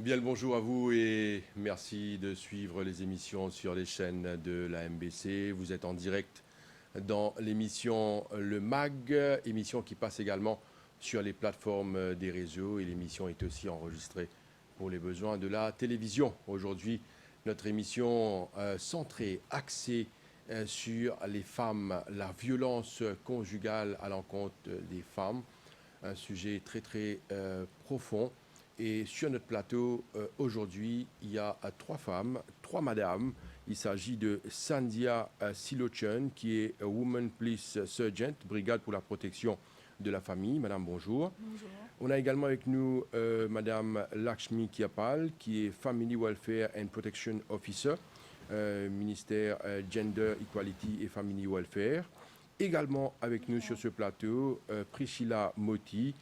Bien le bonjour à vous et merci de suivre les émissions sur les chaînes de la MBC. Vous êtes en direct dans l'émission Le MAG, émission qui passe également sur les plateformes des réseaux et l'émission est aussi enregistrée pour les besoins de la télévision. Aujourd'hui, notre émission centrée, axée sur les femmes, la violence conjugale à l'encontre des femmes, un sujet très profond. Et sur notre plateau, aujourd'hui, il y a trois femmes, trois madames. Il s'agit de Sandhya Silochun, qui est Woman Police Sergeant, brigade pour la protection de la famille. Madame, bonjour. Bonjour. On a également avec nous Madame Lakshmi Kiapal, qui est Family Welfare and Protection Officer, ministère Gender Equality et Family Welfare. Également avec nous sur ce plateau, Priscilla Moti,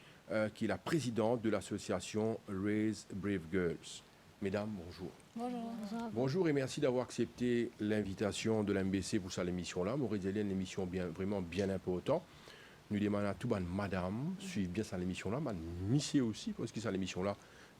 qui est la présidente de l'association Raise Brave Girls. Mesdames, bonjour. Bonjour. Bonjour et merci d'avoir accepté l'invitation de l'MBC pour cette émission-là. Maurice Zélien, une émission vraiment bien importante. Nous demandons à tout le monde, madame, suivre bien cette émission-là, madame, monsieur aussi, parce que cette émission-là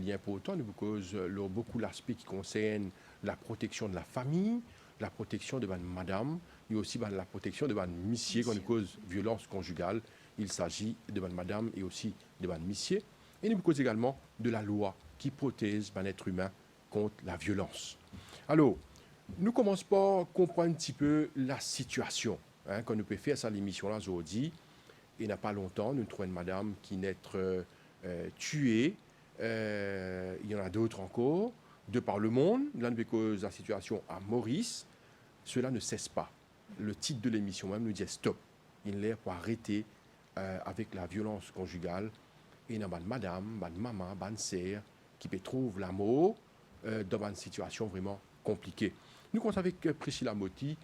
est importante. Nous cause beaucoup l'aspect qui concerne la protection de la famille, la protection de madame, et aussi la protection de monsieur quand nous cause violence conjugale. Il s'agit de madame et aussi de monsieur. Et nous cause également de la loi qui protège l'être humain contre la violence. Alors, nous commençons par comprendre un petit peu la situation. Quand nous pouvons faire cette émission-là aujourd'hui, il n'y a pas longtemps, nous trouvons une madame qui n'est tuée. Il y en a d'autres encore, de par le monde. Là, nous cause la situation à Maurice. Cela ne cesse pas. Le titre de l'émission même nous dit stop. Il est pour arrêter avec la violence conjugale. Et il y a une madame, une maman, une sœur qui peut trouver l'amour dans une situation vraiment compliquée. Nous commençons avec Priscilla Moti,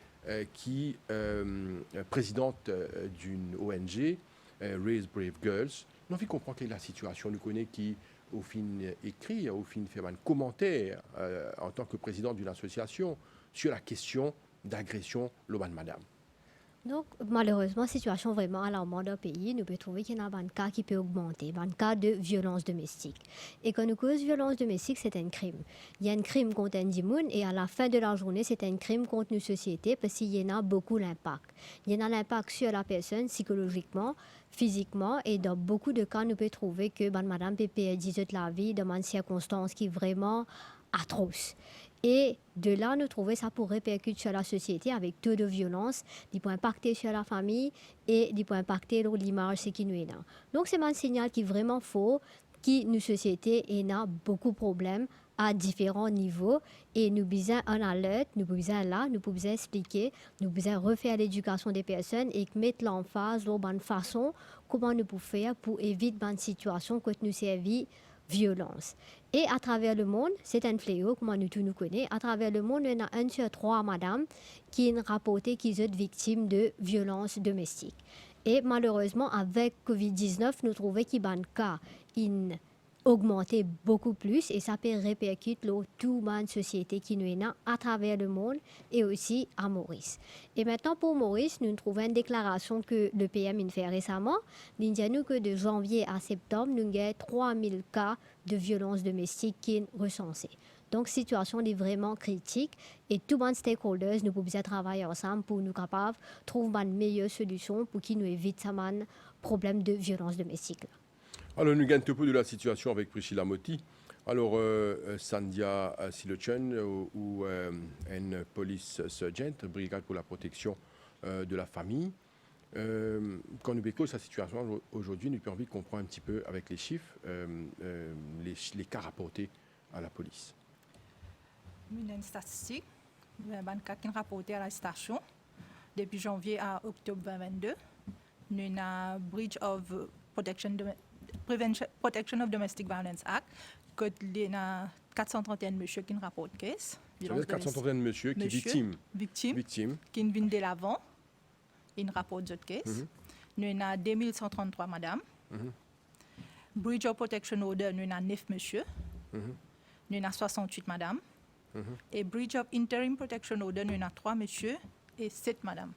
qui est présidente d'une ONG, Raise Brave Girls. Nous avons compris quelle est la situation. Nous connaissons qui, au fin écrit, au fin fait un commentaire en tant que président d'une association sur la question d'agression de madame. Donc, malheureusement, situation vraiment alarmante dans le pays. Nous pouvons trouver qu'il y a un cas qui peut augmenter, un cas de violence domestique. Et quand nous cause violence domestique, c'est un crime. Il y a un crime contre un dimoun et à la fin de la journée, c'est un crime contre nos sociétés parce qu'il y en a beaucoup d'impact. Il y en a l'impact sur la personne psychologiquement, physiquement et dans beaucoup de cas, nous pouvons trouver que madame peut perdre la vie dans une circonstance qui est vraiment atroce. Et de là, nous trouvons ça pour répercuter sur la société avec taux de violence, qui peut impacter sur la famille et qui peut impacter l'image qui nous est là. Donc, c'est un signal qui est vraiment faux, qui nous société a beaucoup de problèmes à différents niveaux et nous besoin en alerte, nous besoin là, nous pouvons expliquer, nous besoin refaire l'éducation des personnes et mettre l'emphase sur bonne façon comment nous pouvons faire pour éviter une situation que nous servit violence. Et à travers le monde, c'est un fléau, comme nous tous nous connaissons, à travers le monde, il y en a 1 sur 3 madame qui ont rapporté qu'ils sont victimes de violences domestiques. Et malheureusement, avec Covid-19, nous trouvons qu'il y a un cas augmenté beaucoup plus et ça peut répercuter toute la société qui nous est là à travers le monde et aussi à Maurice. Et maintenant pour Maurice, nous trouvons une déclaration que le PM a fait récemment. Il dit nous que de janvier à septembre, nous avons 3000 cas de violences domestiques qui sont recensés. Donc, la situation est vraiment critique et tous les stakeholders, nous pouvons travailler ensemble pour nous capables de trouver une meilleure solution pour qu'ils nous évitent ce problème de violence domestique. Alors, nous gagnons un peu de la situation avec Priscilla Moti. Alors, Sandhya Silochun, ou une police sergeant, brigade pour la protection de la famille. Quand nous vécons cette situation aujourd'hui, nous avons envie de comprendre un petit peu avec les chiffres, les cas rapportés à la police. Nous avons une statistique, nous avons un cas qui est rapporté à la station depuis janvier à octobre 2022. Nous avons un Breach of Protection of Domestic Violence Act, que il y a 431 monsieur qui rapportent case. Ça veut dire 431 monsieur qui sont victimes, qui viennent de l'avant, ils rapportent d'autres cases. Nous avons 2133 madame. Breach of Protection Order, nous avons 9 monsieur. Nous avons 68 madame. Et Breach of Interim Protection Order, nous avons 3 monsieur et 7 madame.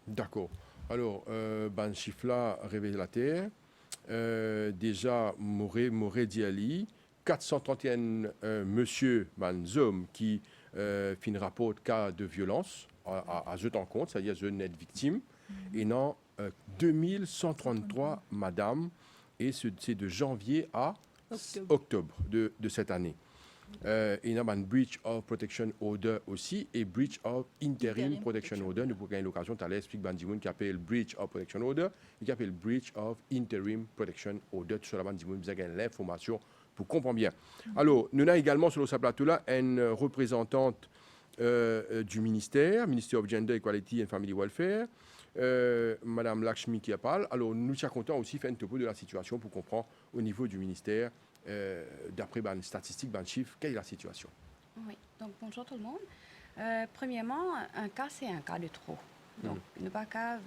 D'accord. Alors, ben chiffre là révélateur. Déjà, Moré Diali, 431 monsieur, hommes qui fin rapport cas de violence à eux en compte, c'est-à-dire eux net victimes, et non 2133 madame, et c'est de janvier à octobre de cette année. Il y a un breach of protection order aussi et breach of interim protection order. Nous avons l'occasion d'aller expliquer Bandimoun qui appelle breach of protection order et qui appelle breach of interim protection order. Tout cela, Bandimoun, vous avez l'information pour comprendre bien. Alors, nous avons également sur ce plateau-là une représentante du ministère of Gender Equality and Family Welfare, Madame Lakshmi qui parle. Alors, nous sommes contents aussi de faire un topo de la situation pour comprendre au niveau du ministère. D'après les statistiques, les chiffres, quelle est la situation? Oui, donc bonjour tout le monde. Premièrement, un cas, c'est un cas de trop. Donc, ne pas qu'à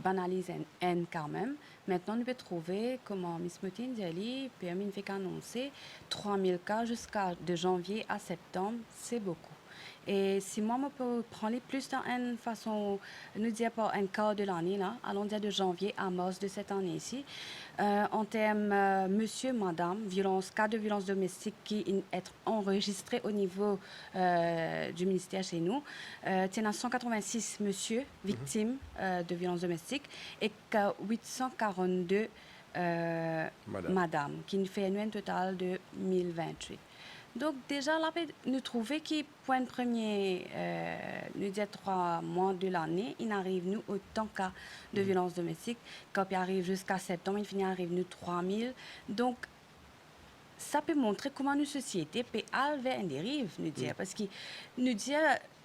banaliser un cas même. Maintenant, nous pouvons trouver, comme Ms. Moutin dit, permis fait qu'annoncer 3000 cas jusqu'à de janvier à septembre, c'est beaucoup. Et si moi, je peux prendre plus dans une façon, nous dire par un quart de l'année, là, allons dire de janvier à mars de cette année ici, en termes monsieur, madame, cas de violence domestique qui est enregistré au niveau du ministère chez nous, il y a 186 monsieur victimes de violence domestique et 842 madame, qui nous fait un total de 1028. Donc déjà, là, nous trouvons que pour un premier, nous disons 3 mois de l'année, il arrive nous autant cas de violence domestique. Quand il arrive jusqu'à septembre, il finit arrive nous 3000. Donc, ça peut montrer comment nos sociétés peut aller vers une dérive, nous dire. Parce que nous dire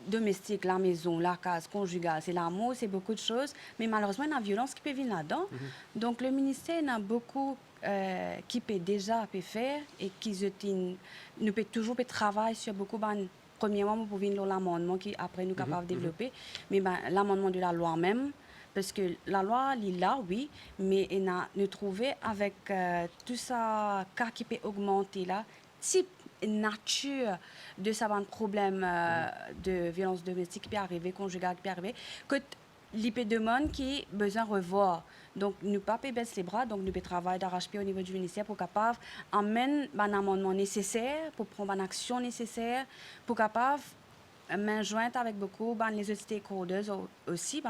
domestique, la maison, la case conjugale, c'est l'amour, c'est beaucoup de choses. Mais malheureusement, il y a la violence qui peut venir là-dedans. Donc, le ministère a beaucoup qui peut déjà faire et qui nous peut toujours travailler sur beaucoup. Premièrement, vous pouvez l'amendement qui après nous capable de développer, mais l'amendement de la loi même, parce que la loi est là, oui, mais nous trouver avec tout ça cas qui peut augmenter là, type nature de ça un problème de violence domestique qui peut arriver, conjugale qui peut arriver, que l'IP-demande qui a besoin de revoir. Donc, nous pas baisser les bras, donc nous devons travailler d'arrache-pied au niveau du ministère pour capable amener un amendement nécessaire, pour prendre une action nécessaire, pour capable main jointe avec beaucoup les autres stakeholders aussi,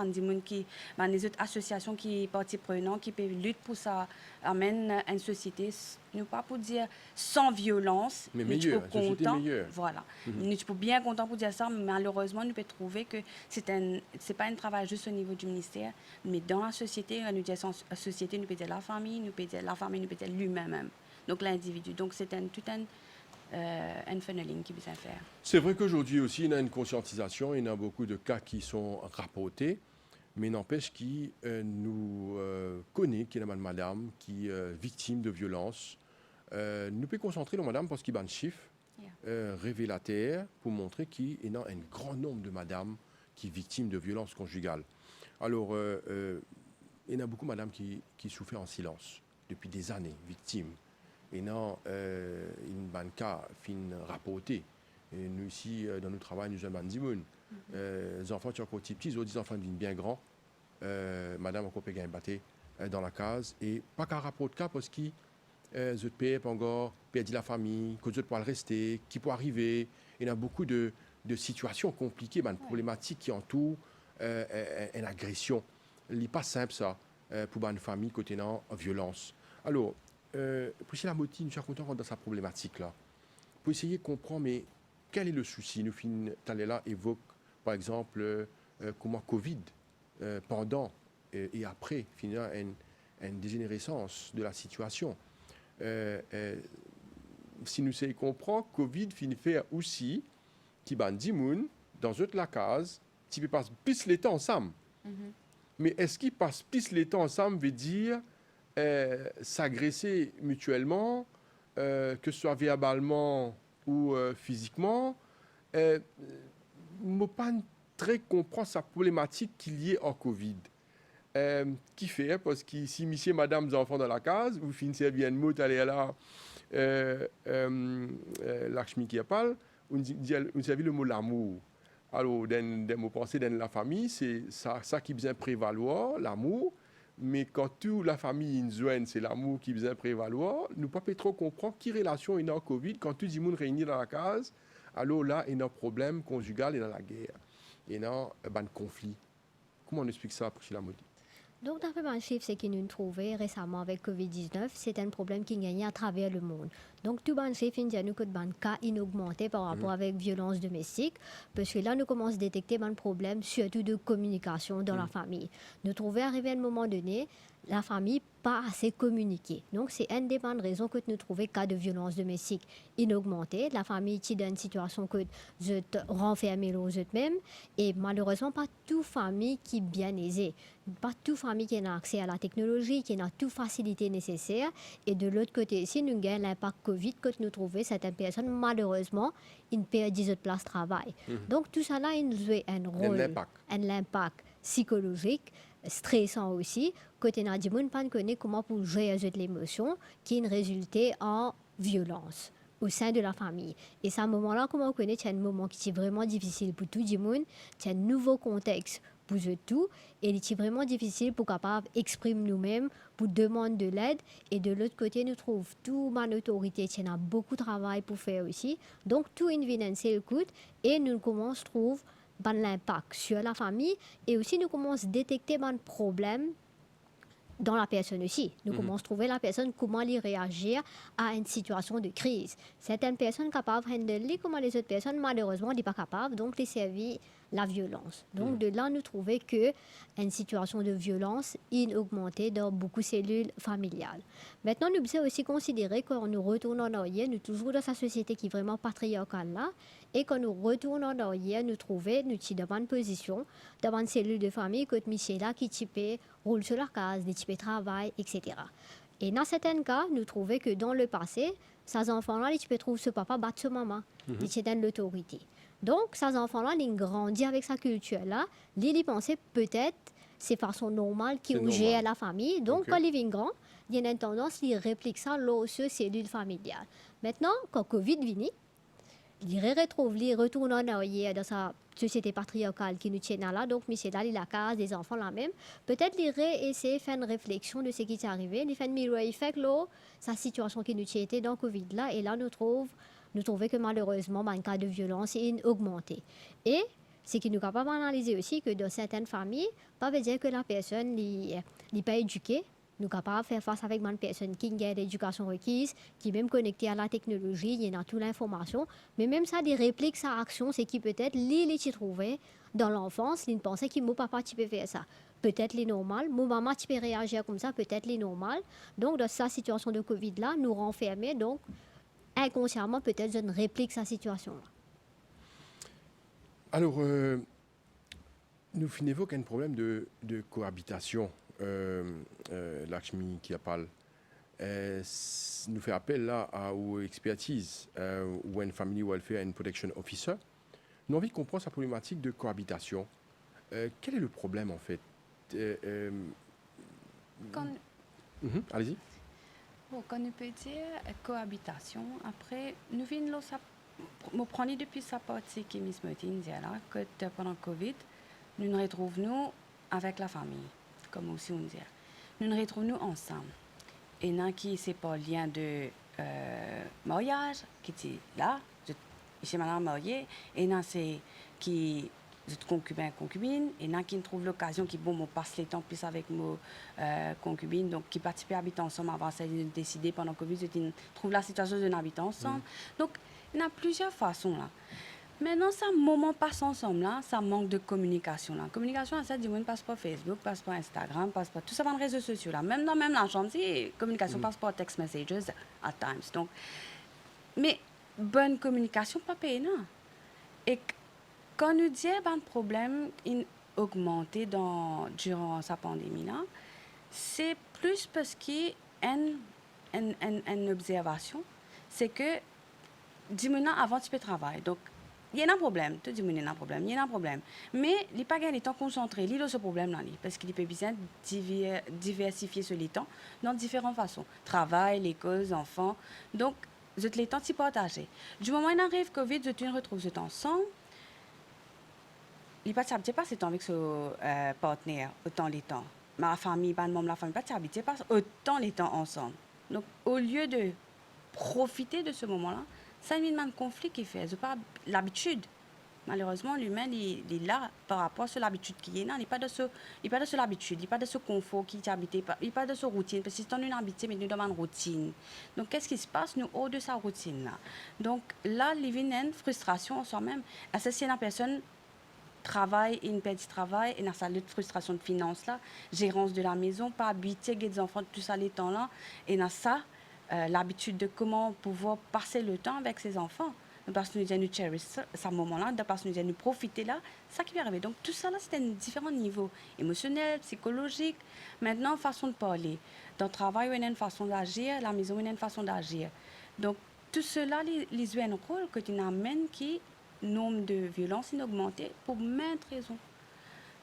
les autres associations qui sont parties prenantes, qui peuvent lutter pour ça, amène une société, nous pas pour dire sans violence, mais meilleur, une société meilleure. Voilà. Nous sommes bien contents pour dire ça, mais malheureusement, nous pouvons trouver que c'est pas un travail juste au niveau du ministère, mais dans la société, nous disons société, nous pouvons dire la famille, nous pouvons dire l'humain même, donc l'individu. Donc c'est tout un funneling qui besoin faire. C'est vrai qu'aujourd'hui aussi, il y a une conscientisation, il y a beaucoup de cas qui sont rapportés, mais n'empêche qu'il nous connaît qu'il y a une madame qui est victime de violence. Nous pouvons concentrer sur madame parce qu'il y a un chiffre révélateur pour montrer qu'il y a un grand nombre de madames qui sont victimes de violences conjugales. Alors, il y a beaucoup de madames qui souffrent en silence depuis des années, victimes. Et non, une cas fin rapporté. Et nous ici, dans notre travail, nous avons des les enfants qui sont encore petits, les autres enfants viennent bien grands. Madame encore peut gagner dans la case. Et pas qu'à rapporter cas parce qu'ils ont payé encore, perdu la famille, qu'ils ne peuvent rester, qui peut arriver. Il y a beaucoup de situations compliquées, de problématiques qui entourent une agression. Il n'est pas simple ça pour une famille côté en violence. Alors, Priscilla Motti, nous sommes contents dans sa problématique-là. Pour essayer de comprendre, mais quel est le souci? Nous, Talela évoque, par exemple, comment Covid, pendant et après, finalement, une dégénérescence de la situation. Si nous savons comprendre, Covid finit faire aussi, qui ban 10 moun, dans toute la case, qui passe plus les temps ensemble. Mais est-ce qu'ils passent plus les temps ensemble veut dire s'agresser mutuellement, que ce soit verbalement ou physiquement, je ne pas très comprendre sa problématique qu'il y ait en Covid. Qui fait, parce que si monsieur, madame, des enfants dans la case, vous finissez bien de mots, allez là, Lakshmi qui parle, vous savez le mot l'amour. Alors, dans mon pensée, dans la famille, c'est ça qui vient prévaloir, l'amour. mais quand toute la famille in zone, c'est l'amour qui vient prévaloir, nous pas trop comprendre qui relation est dans le Covid quand tout le monde réuni dans la case, alors là, il y a un problème conjugal et dans la guerre, et dans un conflit. Comment on explique ça, Priscilla Modi? Donc, d'après un chiffre, c'est qu'ils nous trouvé récemment avec Covid-19, c'est un problème qui gagnait à travers le monde. Donc, tout le chiffre, il nous que le cas a augmenté par rapport avec violence domestique, parce que là, nous commençons à détecter un problème, surtout de communication dans la famille. Nous trouvons arrivé à un moment donné, la famille pas assez communiquée. Donc, c'est une des bonnes raisons que nous trouvons cas de violence domestique augmenté. La famille est dans une situation que je te renferme aux eux-mêmes. Et malheureusement, pas toute famille qui est bien aisée. Pas toute famille qui a accès à la technologie, qui a toute facilité nécessaire. Et de l'autre côté ici, nous avons l'impact Covid que nous trouvons certaines personnes, malheureusement, ils perdent 10 autres places de travail. Donc, tout ça là, il joue un rôle, un impact psychologique, stressant aussi, côté n'a dit pas connaît comment pour gérer l'émotion qui résulté en violence au sein de la famille. Et c'est un moment-là, comment on connaît, c'est un moment qui est vraiment difficile pour tout le monde, c'est un nouveau contexte pour eux tout, et il est vraiment difficile pour capable exprimer nous-mêmes, pour demander de l'aide, et de l'autre côté, nous trouvons toute ma autorité, il y a beaucoup de travail pour faire aussi, donc tout une évidence écoute, et nous commençons à trouver l'impact sur la famille, et aussi nous commençons à détecter un problème dans la personne aussi. Nous commençons à trouver la personne comment elle réagir à une situation de crise. Certaines personnes capables de handler comment les autres personnes, malheureusement, ne sont pas capables, donc les servir la violence. Donc de là, nous trouvons que une situation de violence est augmentée dans beaucoup de cellules familiales. Maintenant, nous devons aussi considérer quand nous retournons en arrière, nous sommes toujours dans cette société qui est vraiment patriarcale là, et quand nous retournons en arrière, nous trouvons, nous sommes dans une position, dans une cellule de famille, que Michel là qui type roule sur la case, des types travail, etc. Et dans certains cas, nous trouvons que dans le passé, ces enfants-là, ils trouvent ce papa battre ce maman, ils dans l'autorité. Donc, ces enfants-là, ils grandissent avec sa culture-là, ils pensent peut-être c'est façon normale qu'ils gèrent la famille. Donc, quand ils viennent grands, il y a une tendance, ils répliquent ça sur cellule familiale. Maintenant, quand Covid vient, ils retournent en arrière dans sa société patriarcale qui nous tient là. Donc, Michel là, il a la case des enfants là même. Peut-être qu'il essayer de faire une réflexion de ce qui est arrivé. Il fait une miroir effect là, sa situation qui nous tient dans le Covid là. Et là, nous trouvons que malheureusement, le cas de violence est augmenté. Et ce qui nous capable d'analyser aussi que dans certaines familles, pas veut dire que la personne n'est pas éduquée. Nous sommes capables de faire face avec une personne qui a l'éducation requise, qui est même connectée à la technologie, il y a toute l'information. Mais même ça, des répliques, sa action, c'est qui peut-être les trouvé dans l'enfance, il pensait que mon papa tu peux faire ça. Peut-être les normal, mon maman tu peux réagir comme ça, peut-être les normal. Donc dans cette situation de Covid là, nous renfermer, donc inconsciemment peut-être je ne réplique sa situation là. Alors, nous finissons avec un problème de cohabitation. Lakshmi qui parle, nous fait appel là à une expertise ou une family welfare and protection officer. Nous avons envie de comprendre sa problématique de cohabitation. Quel est le problème en fait? Allez-y. Bon, quand on peut dire cohabitation, après, nous venons nous prenons depuis sa partie qui Miss Martin dit là, que pendant Covid, nous nous retrouvons avec la famille. Comme aussi on dit. Nous nous retrouvons ensemble. Et non qui c'est pas lien de mariage qui est là, je suis maintenant mariée, et non c'est qui concubine, et non qui trouve l'occasion qui bon passe les temps plus avec mon concubine, donc qui participe à habiter ensemble avant ça de décider pendant Covid, je trouve la situation de n'habiter ensemble. Donc il y a plusieurs façons là. Maintenant, ça moment passe ensemble là, ça manque de communication là. Communication, ça dit on passe par Facebook, passe par Instagram, passe par tout ça dans les réseaux sociaux là. Même dans la chambre, c'est communication passe par text messages at times. Donc, mais bonne communication pas payée non. Et quand nous disons un problème augmenté durant sa pandémie là, c'est plus parce qu'il y a une observation, c'est que 10 minutes avant tu peux travailler. Donc il y a un problème, tout le monde a un problème, il y a un problème. Mais il n'est pas gagné temps concentré, il a ce problème-là, parce qu'il peut bien diversifier ce temps dans différentes façons. Travail, l'école, enfants. Donc, les temps s'y partagent. Du moment où il arrive Covid, je retrouve ce temps ensemble. Il ne pas ce temps avec ce partenaire autant les temps. ma famille, pas membre de la famille, pas habiter pas autant les temps ensemble. Donc, au lieu de profiter de ce moment-là, ça a un conflit qui fait. C'est pas l'habitude. Malheureusement, l'humain, il est là par rapport à l'habitude qu'il est. Il n'est pas de ce l'habitude, il n'est pas de ce confort qui t'habite, il n'est pas de ce routine. Parce que si on est habité, mais nous demandons une routine. Donc, qu'est-ce qui se passe, nous, hors de sa routine-là? Donc, là, il y a une frustration en soi-même. Si une personne travail et une perte de travail et dans sa frustration de finances là, gérance de la maison, pas habiter avec des enfants tout ça les temps là et dans ça l'habitude de comment pouvoir passer le temps avec ses enfants parce que nous nous cherish ce moment-là, parce que nous profiter là, ça qui va arriver. Donc tout ça là c'est un différent niveau émotionnel, psychologique. Maintenant façon de parler, dans le travail il y a une façon d'agir, la maison il y a une façon d'agir. Donc tout cela les joue un rôle que tu amènes qui nombre de violences est augmenté pour maintes raisons.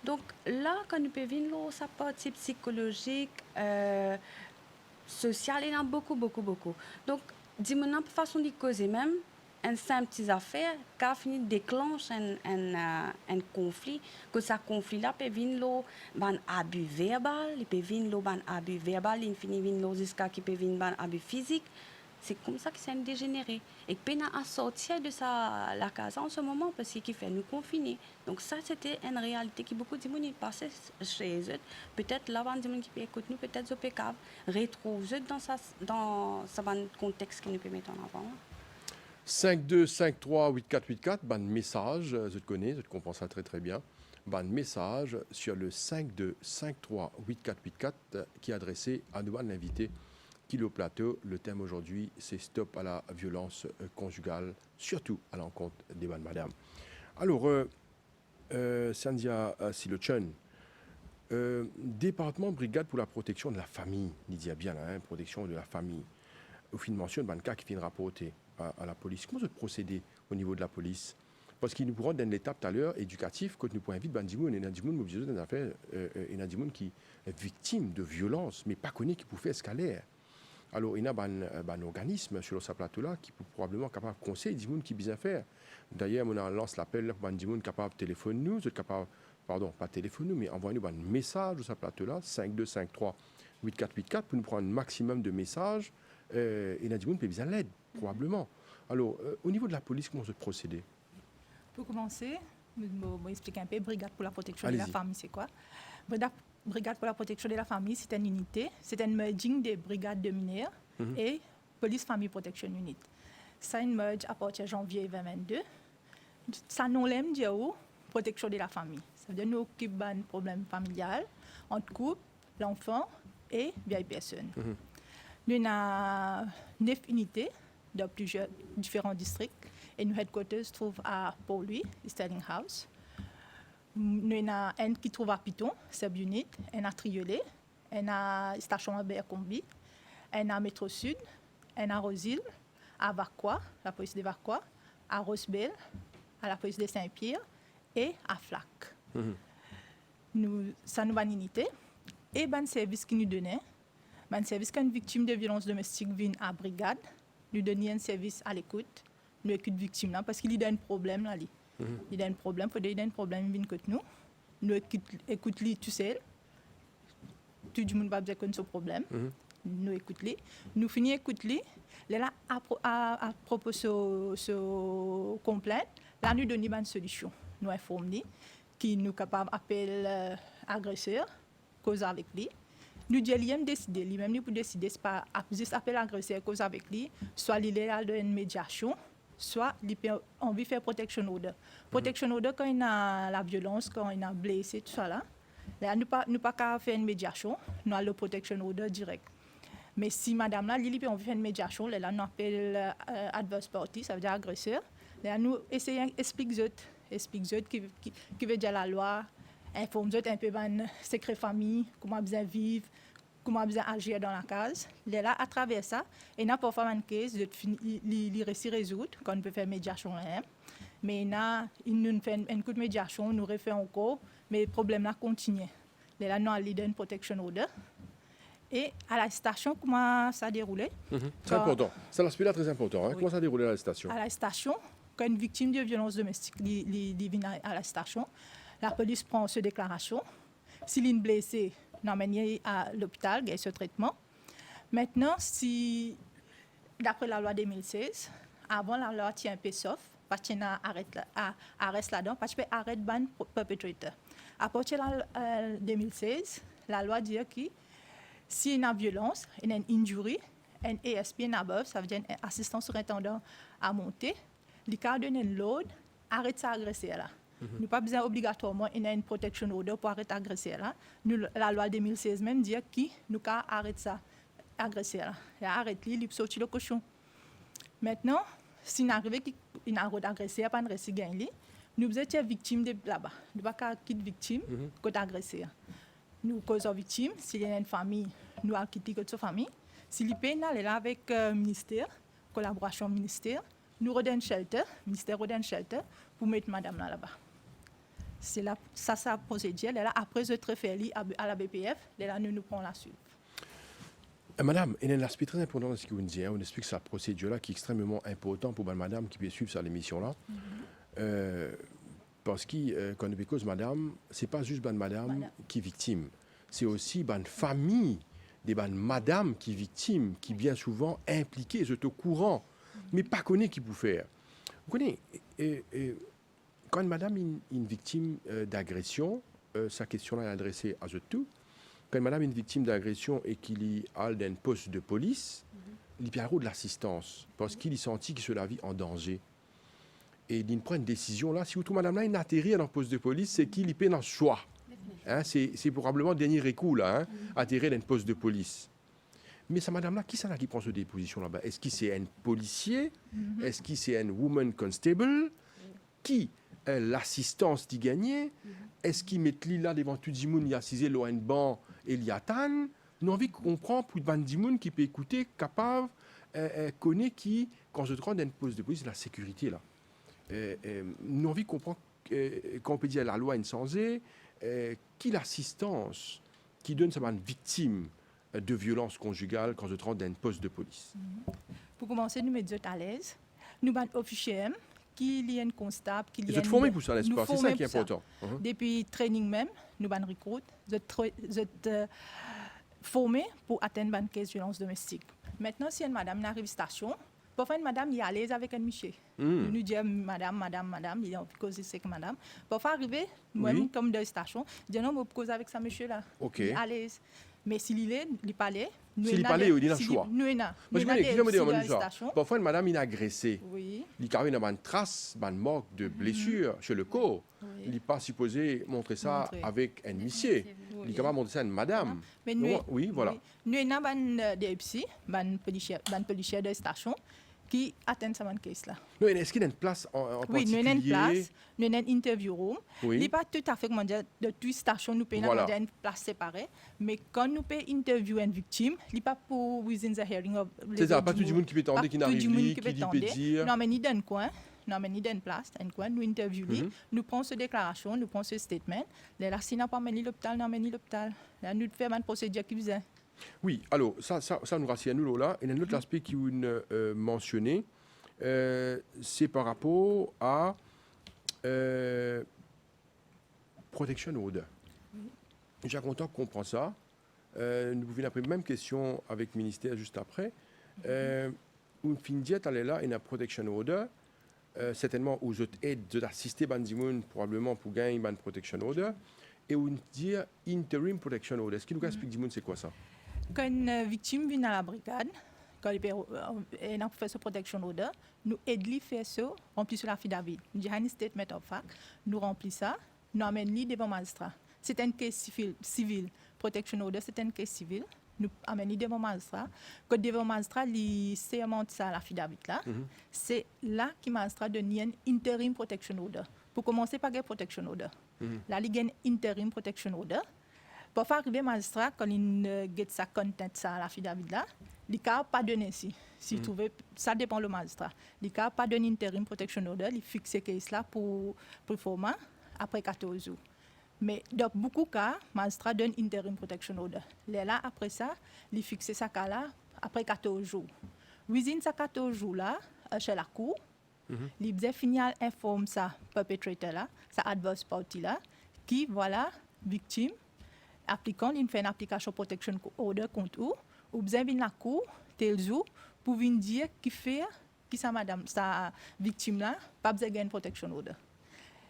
Donc là, quand nous pouvons voir sa partie psychologique, sociale, il y en a beaucoup. Donc, dis-moi, une façon de causer même, une simple petite affaire qui a fini de déclencher un conflit, que ce conflit-là peut venir un abus verbal, il peut venir un abus verbal, il finit venir jusqu'à qui peut venir un abus physique. C'est comme ça que c'est dégénéré. Et peine à sortir de la case en ce moment parce qu'il fait nous confiner. Donc ça, c'était une réalité qui beaucoup de gens passaient chez eux. Peut-être là, des gens qui écoutent nous, peut-être au PK, retrouvent dans ce contexte qui nous peut mettre en avant. 52538484, ban message, je te connais, je te comprends ça très très bien. Ban message sur le 52538484 qui est adressé à nous, l'invité. Kilo Plateau, le thème aujourd'hui, c'est stop à la violence conjugale, surtout à l'encontre des bonnes madames. Alors, Sandia Silochun, département brigade pour la protection de la famille, Nidia bien là, protection de la famille. Au fin de mention, de cas qui finit rapporter à la police. Comment vous procédez au niveau de la police? Parce qu'il nous pourront dans l'étape tout à l'heure éducatif, quand nous pouvons inviter Bandimoun et Nadimoun, mobiliser dans affaires, et Nadimoun qui est victime de violence, mais pas connu qui peut faire escalader. Alors, il y a un organisme sur ce plateau-là qui peut probablement capable de conseiller des gens qui bien faire. D'ailleurs, on lance l'appel pour des gens capables de téléphoner nous, capable, pardon, pas téléphoner nous, mais envoyer nous un message sur ce plateau-là, 5253-8484, pour nous prendre un maximum de messages. Et il y a des gens qui peuvent besoin d'aide, probablement. Alors, au niveau de la police, comment se procéder? Pour commencer, je vais expliquer un peu. Brigade pour la protection de la famille, c'est quoi? Brigade pour la protection de la famille, c'est une unité, c'est un merging des brigades de mineurs et Police Family Protection Unit. Ça une merge à partir de janvier 2022. Ça nous l'aime dire protection de la famille. Ça veut dire nous occupons d'un problème familial entre couple, l'enfant et vieille personne. Nous avons 9 unités dans plusieurs différents districts et nos headquarters se trouvent à Port-Louis, Sterling House. Nous avons un qui trouve à Piton, subunit, un à Triolet, un à Station Abercrombie, un à Métro Sud, un à Roseville, à Vacois, la police de Vacois, à Rosebel, à la police de Saint-Pierre et à Flac. Ça nous a une unité et un service qui nous donnait, un service quand une victime de violence domestique vient à brigade, nous donnons un service à l'écoute, nous écoutons victime là parce qu'il y a un problème là. Il y a un problème, il y a un problème, il vient nous. Nous écoutons tout seul. Tout le monde va dire qu'on a ce problème. Nous écoutons. Nous finissons d'écouter. Là, à propos de ce complainte, là, nous donnons une solution. Nous informons qui nous capable d'appeler agresseur, cause avec lui. Nous disons décider, lui-même pour décider, c'est pas juste appeler l'agresseur, cause avec lui, soit il est dans une médiation. Soit on veut faire protection order. Protection order quand il y a la violence, quand il y a blessé, tout ça là. Là, nous pas qu'à faire une médiation, nous avons le protection order direct. Mais si madame là, on veut faire une médiation, là, nous appelle adverse party, ça veut dire agresseur. Là, nous essayons d'expliquer qui veut dire la loi, informer un peu de secret famille, comment bien vivre, comment bien agir dans la case. Là, à travers ça, il y a parfois un cas de résoudre quand on peut faire médiation. Mais il nous fait un coup de médiation, nous refait encore, mais le problème là continue. Là, nous avons une protection order. Et à la station, comment ça a déroulé? C'est important. C'est l'aspect-là très important. Hein? Oui. Comment ça a déroulé à la station? À la station, quand une victime de violence domestique vient à la station, la police prend cette déclaration. S'il est blessé, nous amener à l'hôpital, il y a ce traitement. Maintenant, si, d'après la loi 2016, avant la loi tient un peu sauf, parce qu'il y a arrêt là-dedans, parce qu'il y a arrêt ban perpetrator. À partir de 2016, la loi dit que s'il y a une violence, il y a une injury, un ASP and above, ça veut dire un assistant surintendant à monter, le cas donne une load, arrête ça agresser là. Nous pas besoin obligatoirement il y a une protection order pour arrêter agresser là. Nous, la loi 2016 même dit que nous cas arrête ça agresser là. Il arrête lui, il sortir le cochon. Maintenant, si nous arrive qu'il a agressé, pas de récit gagné, nous besoin être victime de là-bas. Nous pas qu'à quitter victime quand agressé. Nous causons victime, s'il y a une famille, nous allons quitter notre famille. Si le pays est là avec le ministère, collaboration ministère, nous redonnons shelter, ministère redonne shelter pour mettre madame là-bas. C'est là, ça la procédure. Là, après, je réfère à la BPF, là, nous prenons la suite. Madame, il y a un aspect très important de ce que vous dites. On explique cette procédure-là qui est extrêmement important pour madame qui peut suivre cette émission-là. Parce que quand on cause madame, ce n'est pas juste madame qui est victime. C'est aussi une famille des madame qui est victime, qui bien souvent impliquée, c'est au courant, mais pas connaît qui peut faire. Vous connaissez, quand une madame est une victime d'agression, sa question est adressée à tout. Quand madame est une victime d'agression et qu'il a un poste de police, il y a de l'assistance parce qu'il est senti qu'il se la vie en danger. Et il prend une décision là. Si tout madame là il atterrit dans le poste de police, c'est qu'il y peut dans le choix. Hein, c'est probablement le dernier recours là, hein, atterrir dans un poste de police. Mais sa madame là, qui c'est là qui prend cette déposition là-bas? Est-ce que c'est un policier? Est-ce que c'est un woman constable? Qui l'assistance d'y gagner? Est-ce qu'il met là devant tout le monde, il y a cisé l'ON banc et il y a tan? Nous avons envie de comprendre pour le monde qui peut écouter, capable, connaît qui, quand je te rends dans un poste de police, la sécurité là. Nous avons envie de comprendre, quand on peut dire la loi insensée, qui l'assistance qui donne ça à une victime de violence conjugale quand je te rends dans un poste de police. Pour commencer, nous mettons à l'aise. Nous avons un officier qui y a un constable. Vous êtes formés pour ça, n'est-ce pas? C'est ça qui est important. Depuis le training même, nous avons recruté. Vous êtes formés pour atteindre une case de violence domestique. Maintenant, si une madame arrive à la station, parfois une madame est à l'aise avec un monsieur. Nous disons madame, il y a une cause avec madame. Parfois arriver, moi-même comme dans la station, je dis non, je peux causer avec ce monsieur-là. Ok. Il est à l'aise. Mais s'il est, il parlait. S'il parlait, il a un choix. Nous, il a. Parfois, une madame est agressée. Oui. Il y a une trace, une marque de blessure chez le corps. Il n'est pas supposé montrer ça avec un monsieur. Il est capable de montrer ça à une madame. Mais nous, oui, voilà. Nous avons un DEPSI, un policier de la station, qui atteint ce case-là. Non, est-ce qu'il y a une place en particulier? Oui, nous avons une place, nous avons une interview room. Oui. Il n'est pas tout à fait comme de toutes les stations, nous payons une place séparée. Mais quand nous payons interview une victime, il n'est pas pour within the hearing of... C'est ça, pas tout le monde qui peut tendre, qui n'arrive pas, qui peut dire... Non, mais ni dans un coin, non, mais ni dans une place, un coin, nous interviewons, nous prenons cette déclaration, nous prenons ce statement. Là, si nous n'a pas mené l'hôpital, nous mené l'hôpital. Là, nous faisons une procédure qui faisait. Oui, alors, ça nous rassure nous là. Et un autre aspect qui est mentionné, c'est par rapport à protection order. Je suis content qu'on comprenne ça. Nous pouvons après même question avec le ministère juste après. Une fin diète, elle est là, une protection order. Certainement, où je aide d'assister Bandimoun probablement pour gagner une protection order. Et on dit interim protection order. Est-ce qu'il nous explique Dimoun, c'est quoi ça? Quand une victime vient à la brigade, quand il a fait ce protection order, nous aidons à faire ça, remplir sur l'affidavit. Nous avons un statement of fact, nous remplissons ça, nous amenons devant le magistrat. C'est un cas civil. Protection order, c'est un cas civil. Nous amenons devant le magistrat. Quand devant le magistrat, il sermente ça à l'affidavit là. C'est là que le magistrat donne un interim protection order. Pour commencer par une protection order. Là, il y a un interim protection order. Parfois, arriver magistrat, quand il get sa content ça à l'affidavit là, il ne peut pas donner ici. Si trouve, ça dépend du magistrat. Il ne peut pas donner interim protection order, il fixe ce case là pour format après 14 jours. Mais dans beaucoup de cas, le magistrat donne interim protection order. Là, après ça, il fixe ce cas là après 14 jours. Within ces 14 jours là, chez la cour, il finit à informer ça perpetrator là, ça adverse party là, qui voilà victime. applicant, il fait une application protection order contre ou besoin de la cour, tel jour, pour venir dire qui fait, qui sa madame, sa victime là, pas besoin de protection order.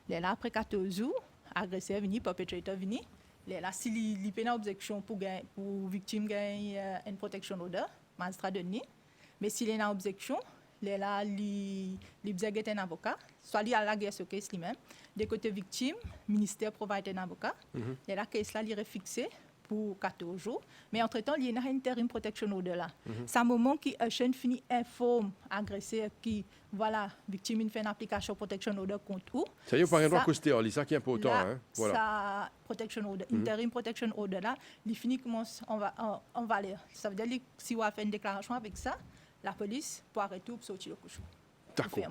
Là, après 14 jours, agresseur venu, perpetrator venu, là, s'il y a une objection pour victime gagne une protection order, magistrat donné, mais s'il y a une objection, là, il besoin un avocat, soit il y a la guerre sur case lui-même, de côté victime, ministère provide un avocat, la case là, il est fixé pour 14 jours, mais entre-temps, il y a un interim protection order là. C'est un moment qui chaîne fini informe agresseur qui voilà, victime fait une application protection order contre vous. Ça y est, par exemple, coster, c'est ça qui est important. Là, hein? Voilà. Ça, protection order, interim protection order là, il finit commence, on va lire. Ça veut dire que si on a fait une déclaration avec ça, la police peut arrêter ou sortir le couchon. D'accord.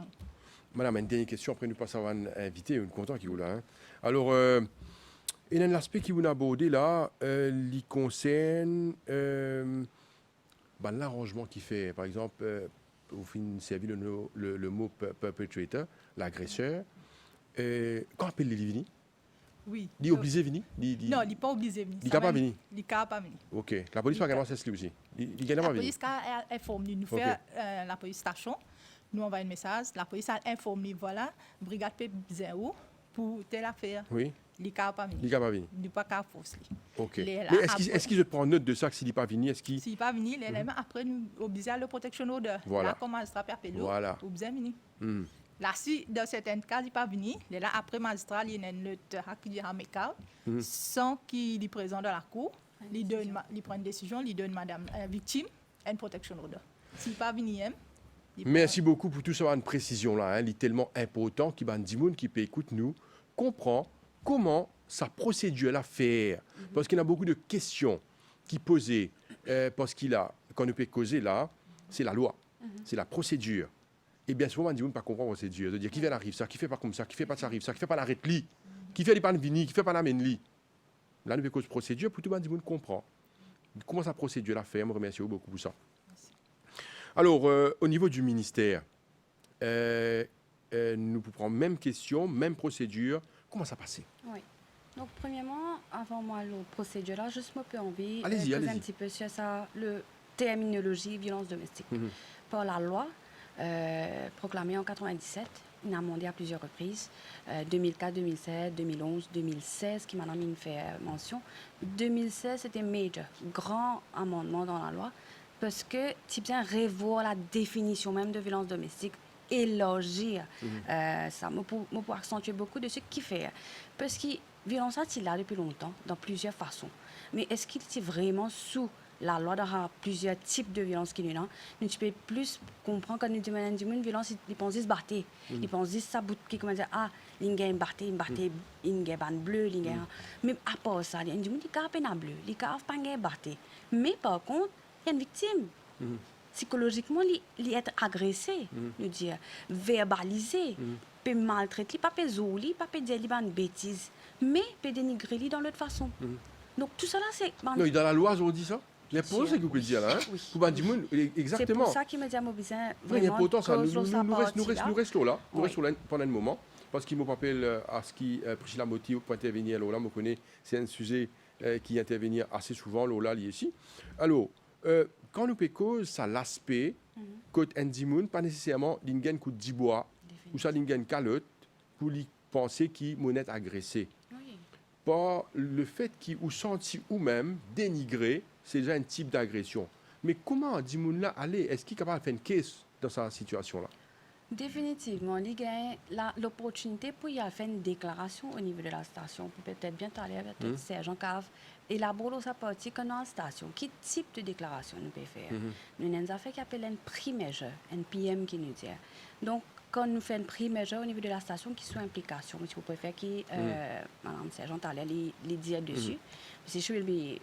Madame, une dernière question, après nous passons à un invité, on est content qu'il vous là. Hein? Alors, il y a un aspect qui vous a abordé là, il concerne l'arrangement qu'il fait. Par exemple, vous finissez servir le mot perpetrator, l'agresseur. Quand appelle les venir? Oui. Il est obligé de venir? Non, il n'est pas obligé de venir. Il n'est pas venir? Il n'est pas venir. Ok. La police pas également c'est aussi. Il n'est pas venir. La police a informé nous fait la police station. Nous envoie un message. La police a informé voilà, brigade P0 pour telle affaire. Oui. Il n'est pas venir. Il n'est pas venir. Il n'est pas force. Ok. Mais est-ce qu'il se prend note de ça que s'il n'est pas venu? S'il n'est pas venu, après nous obligé à le protection order. Voilà. Là, comment magistrat appelle voilà. Ou bien venir. Là, si dans certains cas, il n'est pas venu, là, après magistrat, il y a une note qui dit sans qu'il est présent dans la cour, il prend une décision, il donne madame victime une protection order. S'il n'est pas venu, merci beaucoup pour tout ça, une précision là. Il est tellement important qu'il y a des gens qui peut écouter nous, comprend comment sa procédure là faire. Parce qu'il y a beaucoup de questions qui posent, parce qu'on ne peut causer là, c'est la loi, c'est la procédure. Et bien souvent, on dit, on ne peut pas comprendre la procédure. De dire, qui fait l'arrive ça, qui fait pas comme ça, qui fait pas ça arrive ça, qui fait pas l'arrête li, qui fait les pas vini, qui fait pas l'amène li. Là, nous avons cause procédure pour tout le monde comprend. Comment sa procédure la fait. Je vous remercie beaucoup pour ça. Alors, au niveau du ministère, nous pouvons prendre même question, même procédure. Comment ça passe? Oui. Donc, premièrement, avant moi, la procédure là, juste me peu envie de poser un petit peu sur ça, le terminologie violence domestique. Par la loi, proclamée en 97, une amendée à plusieurs reprises, 2004, 2007, 2011, 2016, qui madame me fait mention. 2016, c'était major, grand amendement dans la loi, parce que tu bien revoir la définition même de violence domestique, élargir ça, pour accentuer beaucoup de ce qu'il fait. Parce que violence, c'est là depuis longtemps, dans plusieurs façons. Mais est-ce qu'il est vraiment sous la loi d'avoir plusieurs types de violences qui nous là, nous tu peux plus comprendre quand nous demandons une violence, ils pensent se battre, ils pensent ça bout qui comment dire il gagne battre, il gagne ban bleu, il gagne mais à part ça, il y a une qui a peine bleu, il a pas gagne battre. Mais par contre, il y a une victime. Psychologiquement, il est agressé, nous dire verbalisé, peut maltraiter, pas peut zoli, pas peut dire une bêtise, mais peut dénigrer dans l'autre façon. Donc tout ça là c'est non, dans la loi on dit ça. L'important, c'est que vous pouvez dire là. Hein? Oui. Exactement. C'est pour ça qu'il me dit à mon besoin. L'important, ça, nous restons là. Nous restons là pendant un moment. Parce qu'il me rappelle à ce qui Priscilla Motti pour intervenir. Alors là, je connais, c'est un sujet qui intervient assez souvent. Là, ici. Alors, quand nous pécons, ça l'aspect, côté Ndimoun, pas nécessairement l'ingen coup de dibois ou ça l'ingen calotte pour lui penser qu'il monnaie agressé. Par le fait qu'il ou senti ou même dénigré. C'est déjà un type d'agression. Mais comment Dimoun là aller? Est-ce qu'il est capable de faire une caisse dans cette situation-là? Définitivement, il a l'opportunité pour y faire une déclaration au niveau de la station. Peut-être bien aller avec le sergent Cave, élaborer sa partie dans la station. Quel type de déclaration nous peut faire? Nous avons une affaire qui appelle un pre-measure, un PM qui nous dit. Donc, quand nous faisons un pre-measure au niveau de la station, qui sont implications, si vous préférez, qui, Madame Sergent allait les dire dessus. Si je vais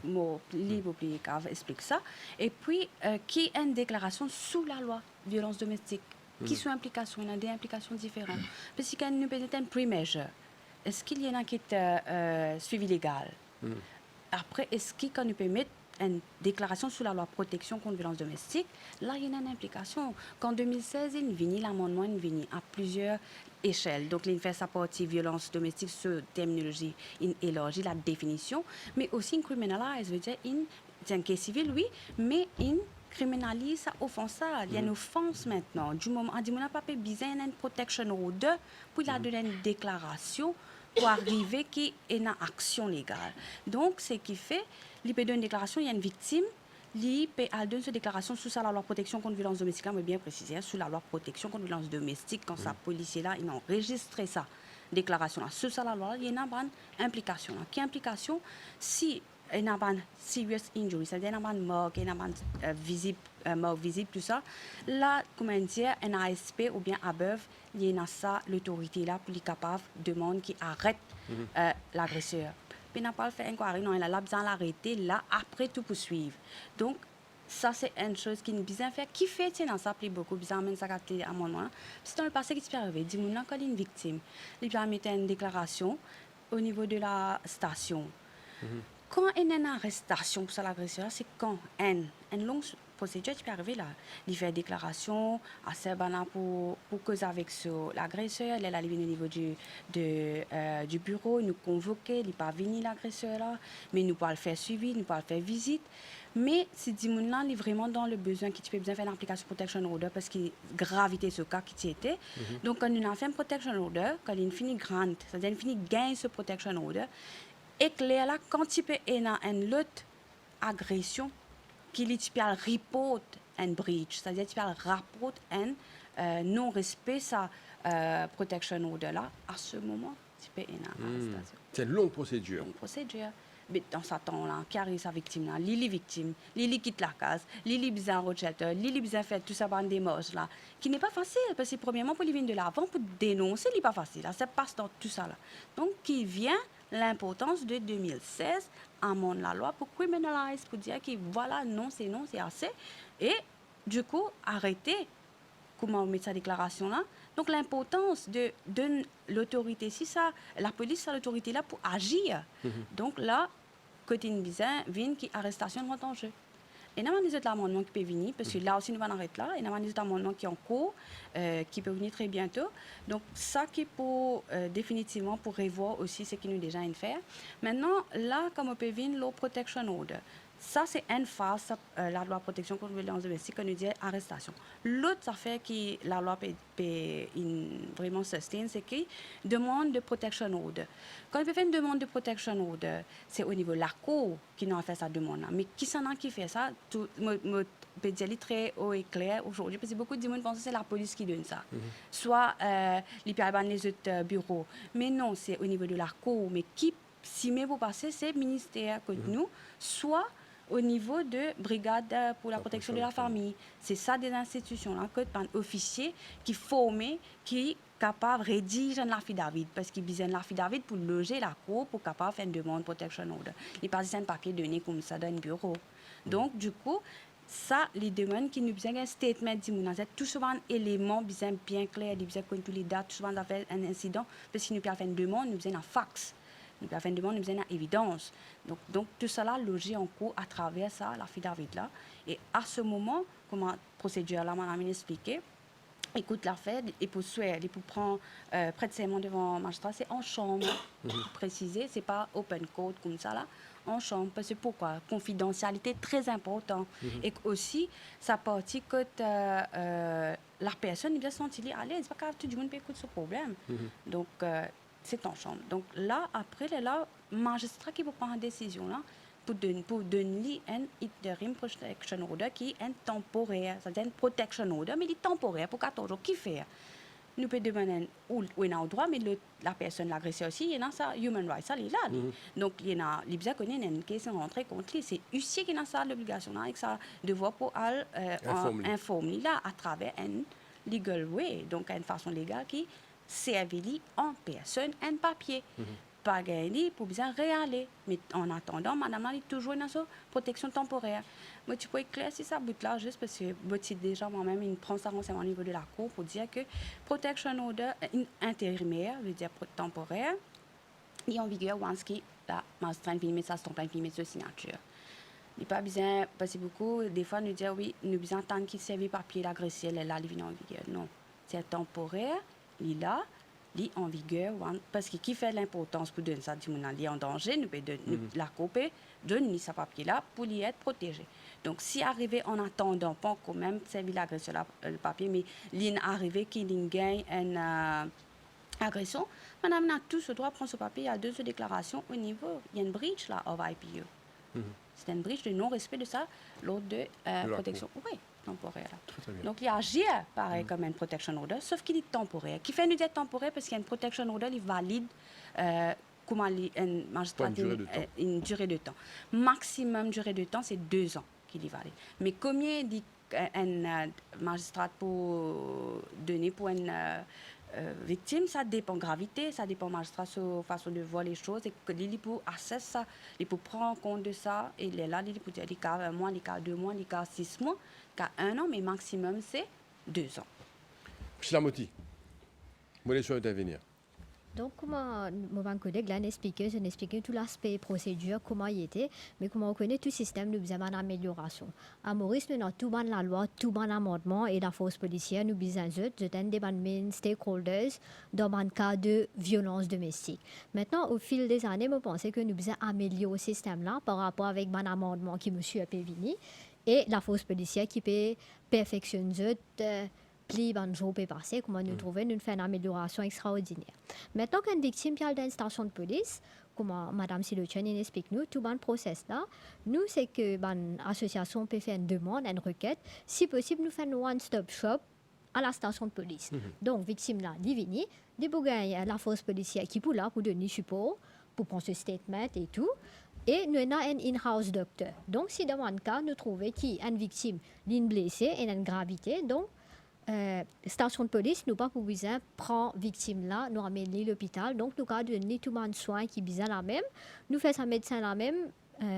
mot libre explique ça et puis qui est une déclaration sous la loi violence domestique qui sont implications, il y a des implications différentes parce qu'il y a une peut-être un pre-measure. Est-ce qu'il y en a qui est suivi légal après est-ce qu'il quand nous peut mettre une déclaration sous la loi protection contre violence domestique, là il y a une implication. Qu'en 2016 il vient l'amendement il vient à plusieurs échelle. Donc, il fait sa partie violence domestique, ce terminologie, il élargit la définition, mais aussi il criminalise, veut dire, c'est un cas civil, oui, mais il criminalise ça offensable. Il y a une offense maintenant. Du moment où on n'a pas besoin d'une protection order pour la donner une déclaration pour arriver qu'il y ait une action légale. Donc, ce qui fait, il peut donner une déclaration, il y a une victime, il peut donner une déclaration sous la loi protection contre violence domestique, mais bien précisé, sous la loi protection contre violence domestique, quand ça policier là, ils ont enregistré ça, déclaration là, sous la loi, il y a une implication. Quelle implication? Si il y a une serious injury, c'est-à-dire il y a une mort, il y a une visible, mort visible, tout ça, là, comment dire, un ASP ou bien ABEV, il y a ça, l'autorité là, pour être capable de demander qu'il arrête l'agresseur. Puis il n'a pas fait inquiry, non, il a besoin de l'arrêter là, après tout poursuivre. Donc, ça, c'est une chose qui nous besoin de faire. Qui fait, c'est dans ça, plus beaucoup, besoin de ça à mon moment. C'est dans le passé qui s'est arrivé. Dis-moi, quand il y a une victime, il a mis une déclaration au niveau de la station. Quand il y a une arrestation pour l'agresseur, c'est quand une longue procédure qui peut arriver là. Il fait une déclaration à Serbana pour causer avec l'agresseur. Il est arrivé au niveau du bureau, il nous convoquait, il n'est pas venu l'agresseur là, mais nous pas le faire suivi, nous pas le faire visite. Mais si Dimoun là, il est vraiment dans le besoin qui peut besoin faire l'application protection order parce qu'il gravité ce cas qui était. Donc quand il a fait une protection order, quand il finit grande, c'est-à-dire il finit gagne ce protection order. Et clair là, quand il peut avoir une autre agression, qu'il peut report un breach, c'est-à-dire qu'il peut rapporter un non-respect sa protection order là, à ce moment, il peut avoir une arrestation. C'est une longue procédure. Une procédure. Mais dans ce temps-là, qui arrive sa victime là, Lili victime, Lili quitte la case, Lili besoin de shelter, Lili besoin faire tout ça par des démarche là, qui n'est pas facile parce que premièrement pour lui venir de l'avant pour dénoncer, il n'est pas facile, là, ça passe dans tout ça là. Donc qui vient l'importance de 2016 amende la loi pour criminaliser, pour dire que voilà non c'est assez et du coup arrêter comment mettre sa déclaration là. Donc l'importance de l'autorité, si ça, la police a l'autorité là pour agir. Donc là, côté une bizarre, vient qui arrestation rentre en jeu. Et il y a des autres amendements qui peuvent venir, parce que là aussi nous allons arrêter là. Il y a des autres amendements qui sont en cours, qui peuvent venir très bientôt. Donc ça qui pour définitivement pour revoir aussi ce qui nous déjà faire. Maintenant là, comme on peut venir, law protection order. Ça, c'est une phase, la loi protection contre la violence domestique, on nous dit arrestation. L'autre affaire qui la loi peut vraiment sustain, c'est qu'il demande de protection order. Quand il peut faire une demande de protection order, c'est au niveau de la cour qui nous a fait sa demande. Mais qui s'en a qui fait ça? Je peux dire très haut et clair aujourd'hui, parce que beaucoup de gens pensent que c'est la police qui donne ça. Soit les autres bureaux. Mais non, c'est au niveau de la cour. Mais qui, si mais vous passez, c'est le ministère que nous, soit au niveau de brigade pour la protection de la famille. C'est ça des institutions là, que un officier qui formé, qui capable de rédiger un affidavit parce qu'il besoin de l'affidavit pour loger la cour pour capable faire une demande de protection order. Il pas un papier donné comme ça dans un bureau. Donc du coup ça les demandes qui nous besoin un statement d'immunité, c'est tout souvent un élément bien clair, il besoin connaître tous les dates, tout souvent d'avoir un incident parce qu'il nous peut faire une demande, nous besoin un fax. Nous avons une demande, nous avons une évidence. Donc tout cela logé en cours à travers ça, l'affidavit là. Et à ce moment, comment la procédure là, madame expliqué, écoute l'affaire, et pour souhaiter, et pour prendre près de serment devant le magistrat, c'est en chambre, précisé, c'est pas open court comme ça là, en chambre. Parce que pourquoi? Confidentialité très important. Et aussi, ça partit que la personne bien sentir à l'aise, c'est pas que tout le monde peut écouter ce problème. Donc, c'est en chambre. Donc là, après, là, le magistrat qui va prendre une décision là, pour donner un interim protection order qui est temporaire. C'est-à-dire une protection order, mais il est temporaire pour 14 jours. Qui fait? Nous pouvons demander où il a le droit, mais la personne, l'agresseur aussi, il y a ça, human rights, ça, il est là. Donc, il y a les connaît une question rentrée contre lui. C'est huissier qui a ça, l'obligation, avec ça, devoir pour informer là à travers un legal way, donc une façon légale qui servi en personne un papier. Pas gagné pour bien réaller. Mais en attendant, madame là, est toujours dans sa protection temporaire. Moi, tu peux éclaircir ça bout là, juste parce que déjà moi-même, il prend ça renseignement au niveau de la cour pour dire que protection order intérimaire, veut dire temporaire, est en vigueur once qui la magistrat met ça stamp met sa signature. Il n'y a pas besoin, parce que beaucoup, des fois, nous disent oui, nous besoin tant qu'il servi papier l'agresseur, là, il vient en vigueur. Non, c'est temporaire. Il est là, li en vigueur parce que qui fait l'importance pour donner ça du monde en danger nous peut la couper donner sa papier là pour lui être protégé. Donc si arrivé en attendant pas quand même servir l'agression le papier mais l'in arrivé qui gagne une agression, madame a tout ce droit de prendre ce papier, il y a 2 déclarations au niveau, il y a une breach là of IPU. C'est une breach de non-respect de ça, l'ordre de protection. Oui, temporaire. Très bien. Donc il agit pareil comme une protection order, sauf qu'il est temporaire. Qui fait nous dire temporaire parce qu'il y a une protection order, il valide comment un magistrat une durée de temps. Maximum durée de temps, c'est 2 ans qu'il est valide. Mais combien dit un magistrat pour donner pour une victime, ça dépend de gravité, ça dépend magistrat sur façon de voir les choses et que il peut assesser ça, il peut prendre en compte de ça et il est là, il peut dire il y a 1 mois, il y a 2 mois, il y a 6 mois, il y a 1 an, mais maximum c'est 2 ans. Monsieur Lamoti, vous voulez intervenir? Donc, comment mon collègue l'a expliqué, je expliqué tout l'aspect procédure, comment il était, mais comment on connaît tout le système, nous besoin d'amélioration. À Maurice, nous avons tout dans la loi, tout dans l'amendement et la force policière, nous besoin de des stakeholders dans le cas de violence domestique. Maintenant, au fil des années, je pense que nous besoin améliorer ce système-là par rapport avec mon amendement qui me suit à Pévini et la force policière qui peut perfectionner pli ban jour peut passer, comment nous trouver, nous faire une amélioration extraordinaire. Maintenant qu'une victime qui est dans une station de police, comment Madame Silochen explique nous, tout le process là, nous c'est que l'association peut faire une demande, une requête, si possible nous faisons un one-stop shop à la station de police. Donc victime là, divini, des bougailles la force policière qui pour là pour donner support, pour prendre ce statement et tout. Et nous avons un in-house docteur. Donc si dans un cas nous trouvons qui une victime, une blessée et une gravité, donc station de police, nous pas pour besoin prendre victime là, nous amener l'hôpital. Donc nous avons donné tout le monde soin qui besoin la même. Nous faisons un médecin la même,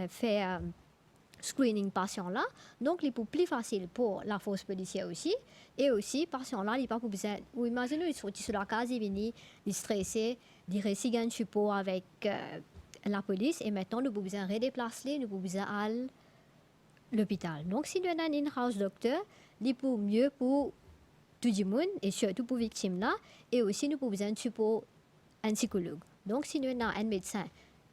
fait screening patient là. Donc il est plus facile pour la force policière aussi. Et aussi patient là, il pas pour besoin. Ou imaginez ils sont sur la case, ils viennent, ils stressés, ils récient un support avec la police et maintenant nous avons besoin de redéplacer, nous avons besoin aller à l'hôpital. Donc si nous avons un in-house docteur, il est pour mieux pour tout le monde et surtout pour les victimes là et aussi nous avons besoin de support un psychologue. Donc si nous avons un médecin,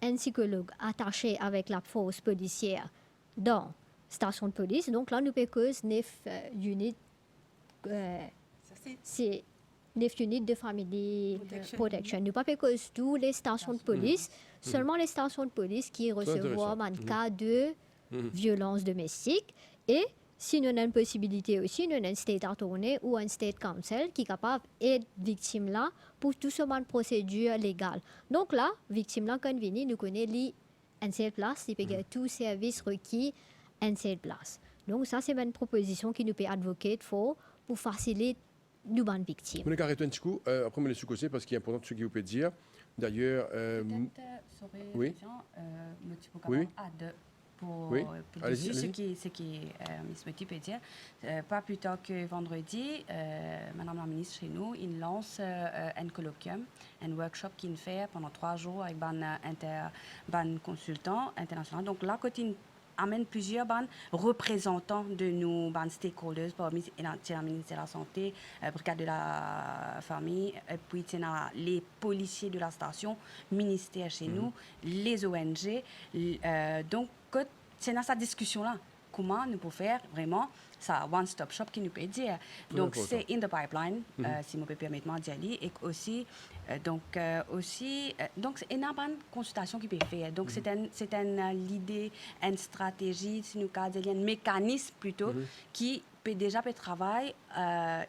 un psychologue attaché avec la force policière dans la station de police, donc là nous pouvons cause 9 unités c'est 9 unités de family protection. Nous pas cause tous les stations de police, seulement les stations de police qui recevront un cas de violence domestique et si nous avons une possibilité aussi, nous avons un state attorney ou un state council qui est capable d'aider victime là pour tout ce monde procédure légale. Donc là, victime là quand vient, nous connaissons une seule place, il peut avoir tout service requis une seule place. Donc ça c'est une proposition qui nous peut advoquer pour faciliter nous bonnes victimes. Je vais arrêter un petit coup, après je vais le parce qu'il est important ce que vous pouvez dire. D'ailleurs, oui. Oui. Pour allez-y, ce qui Miss Meti peut dire. Pas plus tard que vendredi, Madame la ministre chez nous, il lance un colloquium, un workshop qu'il fait pendant 3 jours avec ban consultants internationaux. Donc là, quand il amène plusieurs représentants de nos stakeholders, parmi le ministère de la Santé, brigade de la famille, et puis les policiers de la station, ministère chez nous, les ONG. Donc, c'est dans cette discussion-là, comment nous pouvons faire vraiment ça one-stop shop qui nous peut dire. Donc, c'est in the pipeline, si je peux permettre de dire, et aussi, donc, c'est une bonne consultation qui peut faire. Donc, c'est l'idée, une stratégie, si nous avons un mécanisme plutôt, qui peut déjà travailler,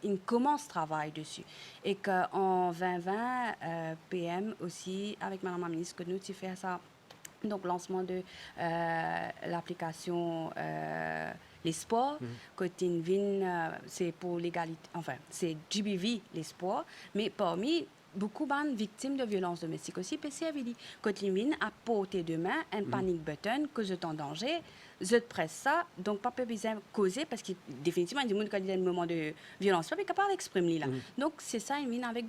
il commence à travailler dessus. Et qu'en 2020, PM aussi, avec Madame la ministre, que nous avons fait ça. Donc, lancement de l'application les sports, côté c'est pour l'égalité, enfin, c'est GBV, les sports, mais parmi beaucoup de victimes de violences domestiques aussi, PCAVD, côté à portée de main, un panic button, que je suis en danger, je presse ça, donc pas besoin de causer, parce que définitivement, il y a des gens qui ont un moment de violence, pas capable d'exprimer là. Donc, c'est ça, il vient avec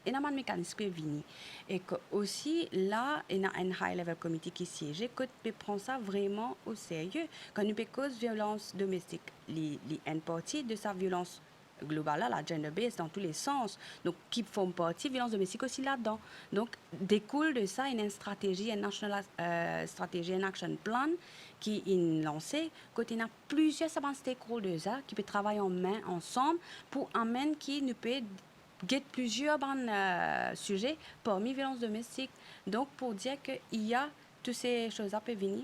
et un mécanisme vini et que aussi là il y a un high level committee qui siège que peut prendre ça vraiment au sérieux quand nous peut cause violence domestique les une partie de sa violence globale, la gender based dans tous les sens, donc qui font partie de violence domestique aussi là-dedans. Donc découle de ça une stratégie, une national stratégie, un action plan qui est lancé, côté il y a plusieurs stakeholders qui peuvent travailler en main ensemble pour amener qui ne peut get plusieurs sujets parmi violences domestiques. Donc pour dire qu'il y a toutes ces choses-là peuvent venir,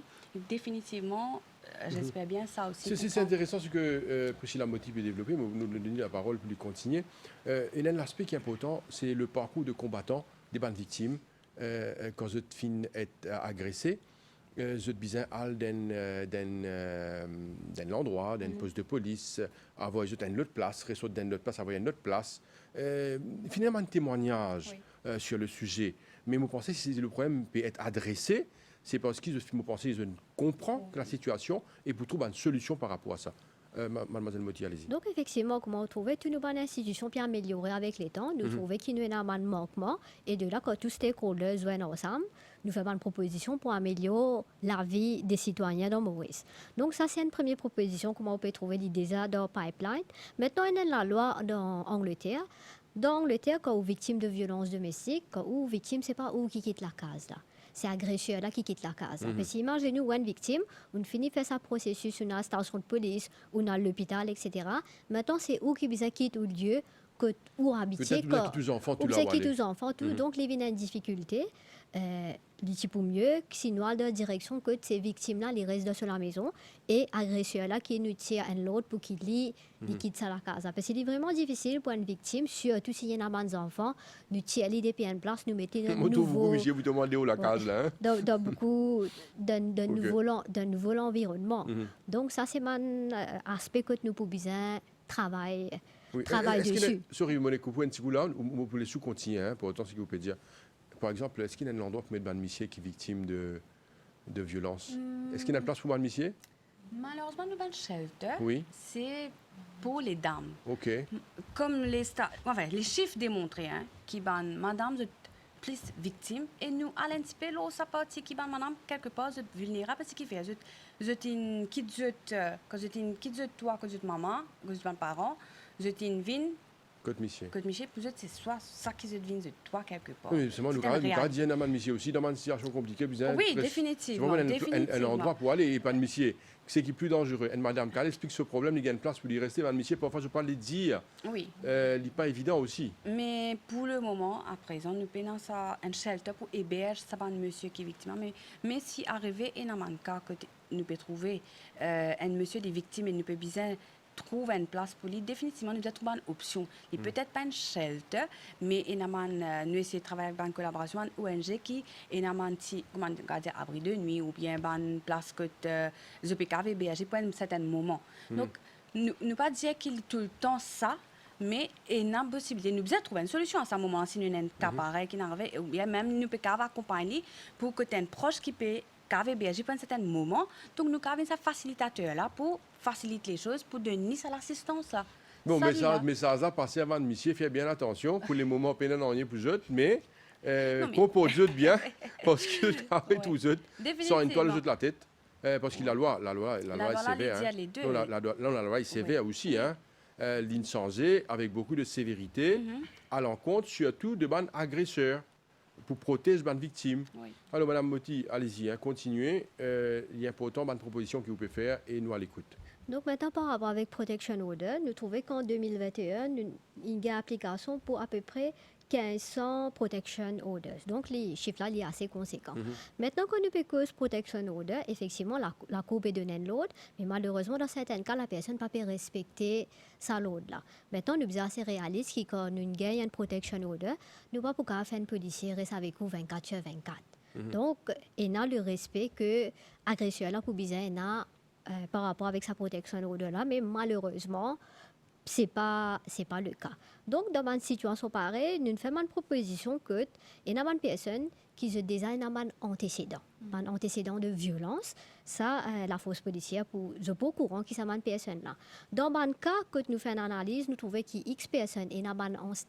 définitivement. J'espère bien ça aussi. C'est intéressant ce que Priscilla Motti peut développer, mais vous nous donnez la parole pour lui continuer. Et l'un l'aspect qui est important, c'est le parcours de combattant des bandes victimes quand cette fille est agressée. Cette bizarre al d'un l'endroit, d'un poste de police, avoir une autre place, réseau d'une autre place, avoir une autre place. Finalement, un témoignage sur le sujet. Mais vous pensez que si le problème peut être adressé, c'est parce qu'ils comprennent la situation et pour trouver une solution par rapport à ça. Mademoiselle Motti, allez-y. Donc, effectivement, comment on trouvait toutes nos bonnes institutions puis améliorer avec les temps, nous trouvons qu'il y a un manquement et de là, quand tous les stakeholders viennent ensemble, nous faisons une proposition pour améliorer la vie des citoyens dans Maurice. Donc, ça, c'est une première proposition, comment on peut trouver l'idée dans le pipeline. Maintenant, il y a la loi dans Angleterre. Dans Angleterre, quand on est victime de violences domestiques, quand on est victime, ce n'est pas où qui quitte la case là. C'est agresseur là qui quitte la case. Parce que imaginez-nous une victime, on finit de faire sa processus, on a la station de police, on a l'hôpital, etc. Maintenant, c'est où qui quitte le lieu où habiter. Peut-être tous les enfants, tout là où tous les enfants, tout. Donc, les vignes en difficulté. Il pour mieux que sinon dans la direction que ces victimes-là les restent sur la maison et agresseurs-là qui nous tirent un l'autre pour qu'ils quittent la case. Parce que c'est vraiment difficile pour une victime, surtout s'il y a des enfants, nous tirer l'idée puis une place, nous mettons un nouveau... Vous demandez où la case là. Dans beaucoup d'un nouveau environnement. Donc ça c'est un aspect que nous pouvons bien travailler dessus. Sorry, Monique, vous pouvez un petit coup là, vous pouvez sous-continuer, pour autant ce que vous pouvez dire. Par exemple, est-ce qu'il y a un endroit pour mettre Missier qui est victime de violence? Est-ce qu'il y a une place pour Missier? Malheureusement, nous avons un shelter. Oui. C'est pour les dames. OK. Comme les chiffres démontrent qui ban madame de plus victime et nous à l'intipé là ça partie qui ban madame quelque part vulnérable parce qu'il fait une quand toi quand maman quand parents une vine Côte Missier. Côte Missier, peut-être c'est soit ça qui se devine de toi quelque part. Oui, c'est moi, nous gardiens à Missier aussi, dans une situation compliquée. Oui, définitivement. C'est vraiment un endroit pour aller et pas de Missier. C'est qui est plus dangereux. Et madame, quand elle explique ce problème, il y a une place pour y rester. Madame Missier, parfois, je parle de dire. Oui. Il n'est pas évident aussi. Mais pour le moment, à présent, nous payons un shelter pour héberger ça monsieur qui est victime. Mais si arrivé, il y a un cas que nous pouvons trouver un monsieur des victimes et nous pouvons bien trouve une place pour lui, définitivement, nous devons trouver une option. Il peut-être pas un shelter, mais nous essayons de travailler avec une collaboration avec une ONG qui est un petit abri de nuit ou bien une place que je peux héberger pour un certain moment. Donc, nous ne pas dire qu'il est tout le temps ça, mais il y a une possibilité. Nous devons trouver une solution à ce moment si nous avons un cas pareil qui n'arrive, ou bien même nous pouvons accompagner pour que tu aies un proche qui peut héberger pour un certain moment. Donc, nous avons un facilitateur là pour faciliter les choses, pour donner ça l'assistance là. Bon, mais ça a passé avant de Missier, faites bien attention pour les moments pénals en y plus autres, mais composez bien parce que le travail tous autres sans une toile de la tête. Parce que la loi est sévère. La loi est sévère aussi. L'insensé avec beaucoup de sévérité à l'encontre surtout de bandes agresseurs pour protéger les victimes. Oui. Alors, Madame Motti, allez-y, continuez. Il y a pourtant une proposition que vous pouvez faire et nous à l'écoute. Donc maintenant, par rapport avec Protection Order, nous trouvons qu'en 2021, il y a une application pour à peu près 1500 Protection Orders. Donc les chiffres-là, ils sont assez conséquents. Maintenant, quand nous payons Protection Order, effectivement, la Cour peut donner l'ordre, mais malheureusement, dans certains cas, la personne ne peut pas respecter sa l'ordre-là. Maintenant, nous sommes assez réalistes que quand nous gagnons une Protection Order, nous ne pouvons pas faire un policier reste avec vous 24 sur 24. Donc, il y a le respect que l'agresseur pour bizarre par rapport avec sa protection au-delà, mais malheureusement, ce n'est pas le cas. Donc, dans une situation pareille, nous faisons une proposition que il y a une personne qui se désigne un antécédent de violence. Ça, la force policière, je ne pas au courant qui est cette personne-là. Dans un cas que nous faisons une analyse, nous trouvons qu'il y a X personnes et un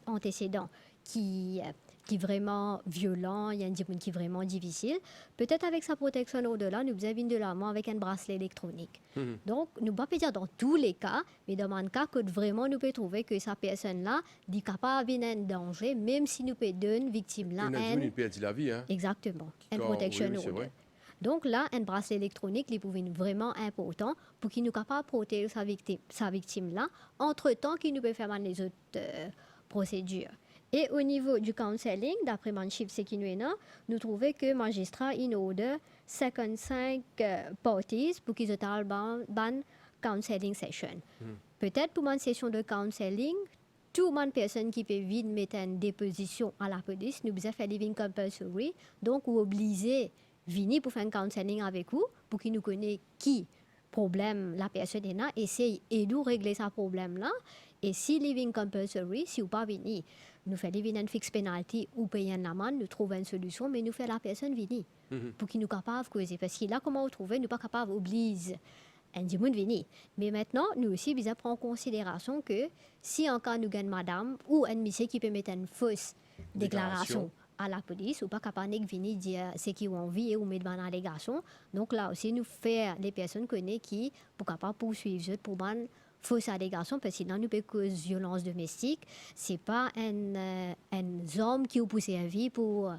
antécédent qui qui est vraiment violent, il y a des gens qui est vraiment difficile. Peut-être avec sa protection au-delà, nous avons de l'amant avec un bracelet électronique. Donc, nous ne pouvons pas dire dans tous les cas, mais dans un cas que vraiment nous pouvons trouver que sa personne-là est capable d'un danger, même si nous pouvons donner victime-là Une perdre la vie. Hein. exactement, une Quand- protection oui, c'est order. vrai. Donc là, un bracelet électronique est vraiment important pour qu'il nous capable de protéger sa victime-là, entre-temps qu'il nous peut faire les autres procédures. Et au niveau du counseling, d'après mon chiffre, c'est qui nous trouvons que le magistrat in order 55 parties pour qu'ils aient ban counseling session. Peut-être pour une session de counseling, toute personne qui peut vite mettre une déposition à la police, nous devons faire living compulsory, donc ou obliger venir pour faire un counseling avec vous, pour qu'il nous connaisse qui problème la personne est là, essaye et nous régler ce problème-là. Et si living compulsory, si vous pas venir, nous faisons living and fixed penalty ou payer une amende, nous trouvons une solution, mais nous faisons la personne venir pour qu'il nous capable de causer. Parce que là, comment vous trouvez, nous pas capable d'obliger un du monde venir. Mais maintenant, nous aussi, nous prenons en considération que si en cas nous gagnons madame ou un monsieur qui peut mettre une fausse déclaration à la police ou pas capable de venir dire ce qu'ils ont envie ou mettre dans l'allégation. Donc là aussi, nous faisons les personnes qui pour capable poursuivre pour une fausse allégation parce que sinon nous peut cause violence domestique. C'est pas un homme qui vous pousse à vie pour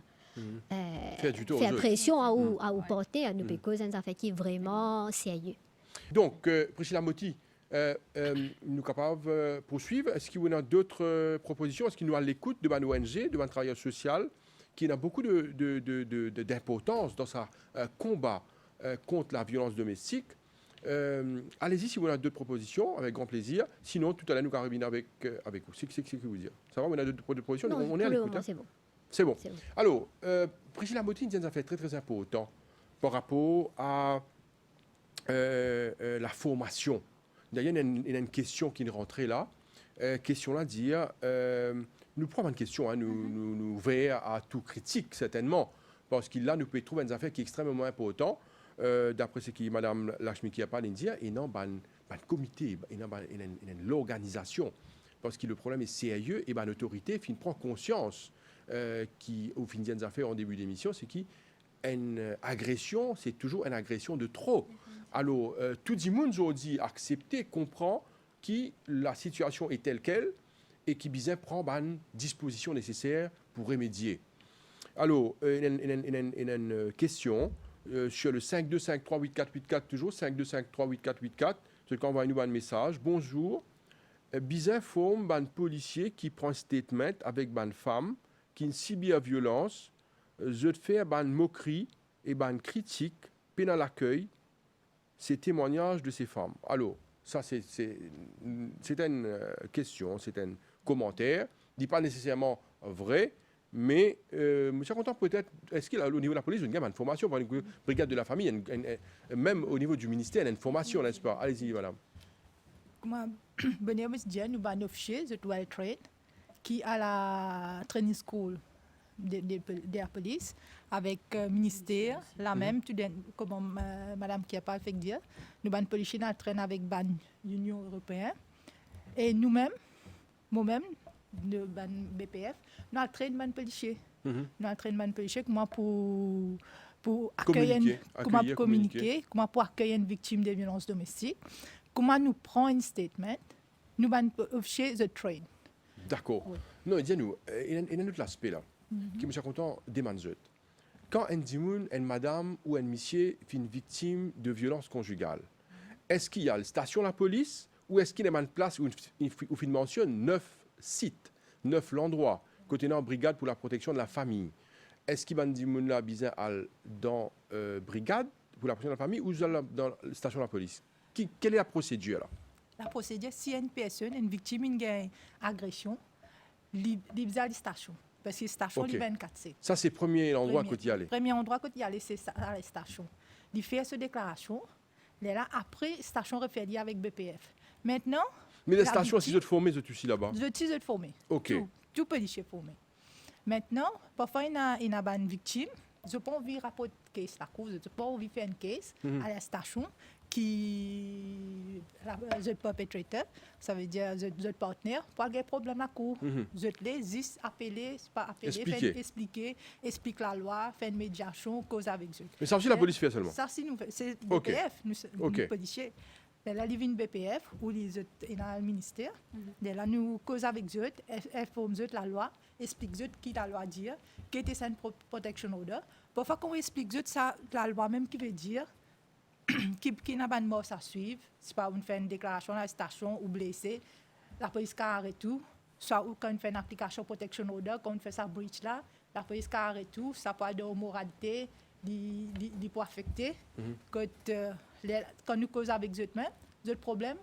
faire pression à vous porter. Nous peut cause un affaire qui est vraiment sérieux. Donc, Priscilla Motti, nous sommes capables de poursuivre. Est-ce qu'il y a d'autres propositions? Est-ce qu'il y a l'écoute de l'ONG, de un travailleur social, qui a beaucoup d'importance dans sa combat contre la violence domestique? Allez-y si vous avez d'autres propositions, avec grand plaisir. Sinon, tout à l'heure, nous allons revenir avec vous. C'est ce que vous dire. Ça va, on a d'autres propositions? Non, on est à l'écoute. c'est bon. C'est bon. C'est bon. Alors, Priscilla Motti nous a fait très, très important par rapport à la formation. D'ailleurs, il y a une question qui est rentrée là. Question là, dire, nous prenons une question, hein, nous ouverts à tout critique, certainement, parce qu'il là, nous pouvons trouver une affaire qui est extrêmement importante, d'après ce que Mme Lachmi qui a parlé, et non, un comité, et non, l'organisation, parce que le problème est sérieux, et l'autorité prend conscience qui, au fin des affaires en début d'émission, c'est qu'une agression, c'est toujours une agression de trop. Alors, tout le monde aujourd'hui accepter, comprend que la situation est telle qu'elle et qui bien prend une disposition nécessaire pour remédier. Alors, il y a une question sur le 52538484, toujours 52538484. C'est quand on va nous un message. Bonjour. Bizarre forme un policier qui prend un statement avec une femme qui subit la violence. Je fais une moquerie et une critique pénal l'accueil. Ces témoignages de ces femmes. Alors, ça, c'est une question, c'est un commentaire. Il n'est pas nécessairement vrai, mais je suis content peut-être, est-ce qu'au niveau de la police, il y a une formation, par exemple, brigade de la famille, même au niveau du ministère, il y a une formation, n'est-ce pas? Allez-y, madame. Comme Benoît dit, nous avons un officier de Dual Trade qui a la training school de la police avec le ministère, la même, comme Madame qui a pas fait dire, nous avons un policier qui traîne avec l'Union européenne et nous-mêmes, moi-même, de BPF, nous avons traîné un policier. Nous avons traîné un policier pour accueillir, comment communiquer, comment pour accueillir une victime de violences domestiques, comment nous prendre un statement, nous avons un officier de trade. D'accord. Oui. Non, dis-nous, il y a un autre aspect là, qui me suis content des manzeux. Quand un dimoun, une madame ou un monsieur est une victime de violence conjugale, est-ce qu'il y a la station de la police ou est-ce qu'il y a une place où il mentionne 9 sites, 9 endroits, côté dans brigade pour la protection de la famille? Est-ce qu'il y a un dimoun là bizarre dans brigade pour la protection de la famille ou dans la station de la police? Quelle est la procédure là? La procédure, si une personne, une victime, une agression, il y a la station. Parce que la station, il y a 24C. Ça, c'est le premier endroit que tu y allais. Premier endroit que tu y allais, c'est la station. Il fait cette déclaration. Là, après, la station refait avec BPF. Maintenant. Mais la station, si je te formé, je suis là-bas. Je suis formé. OK. Tout policier formé. Maintenant, parfois, il y a une victime. Je n'ai pas envie de rapporter case la cause. Je n'ai pas envie de faire une case à la station qui le perpetrator, ça veut dire le partenaire, pas de problème à court. Je les juste appeler, pas appeler, expliquer la loi, faire une médiation, cause avec eux. Mais ça aussi, la police fait seulement. Ça, c'est Ok. BPF, nous Ok. policiers. Mais là, il y a une BPF où ils sont dans le ministère. Et là, nous cause avec eux, informe eux la loi, explique eux qui la loi dit, qui était une protection order. Parfois, quand on explique eux ça, la loi même qui veut dire qui n'a pas de mort à suivre, si pas on fait une déclaration à la station ou blessé, la police arrête tout. Soit quand on fait une application protection order, quand on fait sa breach là, la police arrête tout, ça peut avoir de moralité, il peut affecter. Quand nous causons avec eux mêmes, le problème,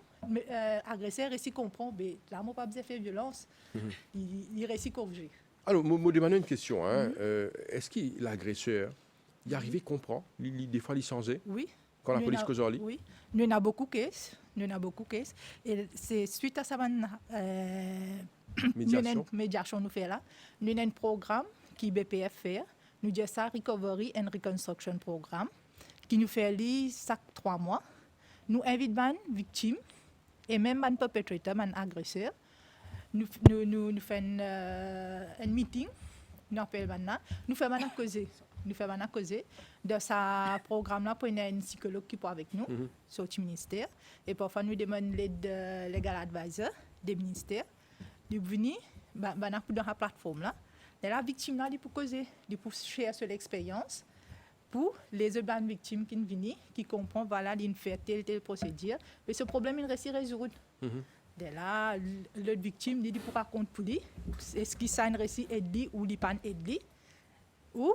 agresseur réussit comprend, mais là, on n'a pas besoin de faire violence, il réussit corriger. Alors, je demande une question. Hein. Est-ce que l'agresseur, il arrive à comprendre, des fois, il s'en Oui. quand la police cause en ligne? Oui, nous avons beaucoup de cas. Et c'est suite à ça, médiation nous fait là. Nous avons un programme qui BPF fait. Nous disons ça Recovery and Reconstruction Programme, qui nous fait lire chaque 3 mois. Nous invitons les victimes et même les perpétrateurs, les agresseurs. Nous faisons un meeting. Nous appelons maintenant. Nous faisons causer. Dans ce programme-là, il y a un psychologue qui est avec nous, sur le ministère. Et parfois, nous demandons l'aide de legal advisor des ministères. Nous venons dans la plateforme-là. Et la victime-là, il peut causer, il peut share sur l'expérience pour les autres victimes qui viennent, qui comprennent, voilà, il fait telle procédure. Mais ce problème, il reste irrésolu. De là, l'autre victime, il peut raconter pour lui. Est-ce qu'il s'en réussi aide ou il pas aide ou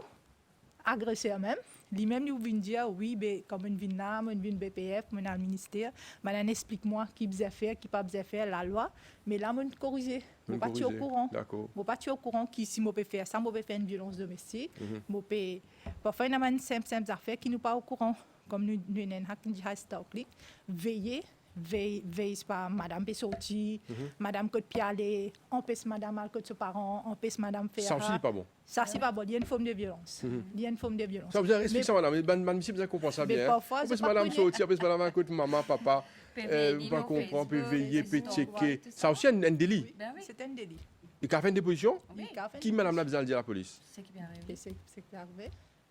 agresseur même. Lui-même, il vient dire, oui, ben, comme une VINAM, une BPF, une dans le ministère, maintenant explique-moi qui besoin faire, qui pas besoin faire, la loi. Mais là, je corriger. Je ne suis pas au courant. D'accord. Je ne suis pas au courant qui, si je peux faire ça, je peux faire une violence domestique. Parfois, il y a des simples affaires qui ne sont pas au courant. Comme nous avons dit, veiller pas madame peut sortir, madame peut pas aller, empêche madame à côté de ses parents, empêche madame faire. Ça aussi, c'est pas bon. Ça, c'est pas bon. Il y a une forme de violence. Il y a une forme de violence. Ça, vous avez expliqué ça, madame. Madame, si vous comprenez ça bien. Parfois, Empêche madame sortir, empêche madame à côté de maman, papa. Vous pas comprendre, peut veiller, peut checker. Ça aussi, un délit. Oui, c'est un délit. Il a fait une déposition. Oui. Qui, madame, l'a besoin de dire à la police? C'est qui bien arrivé. C'est arrivé.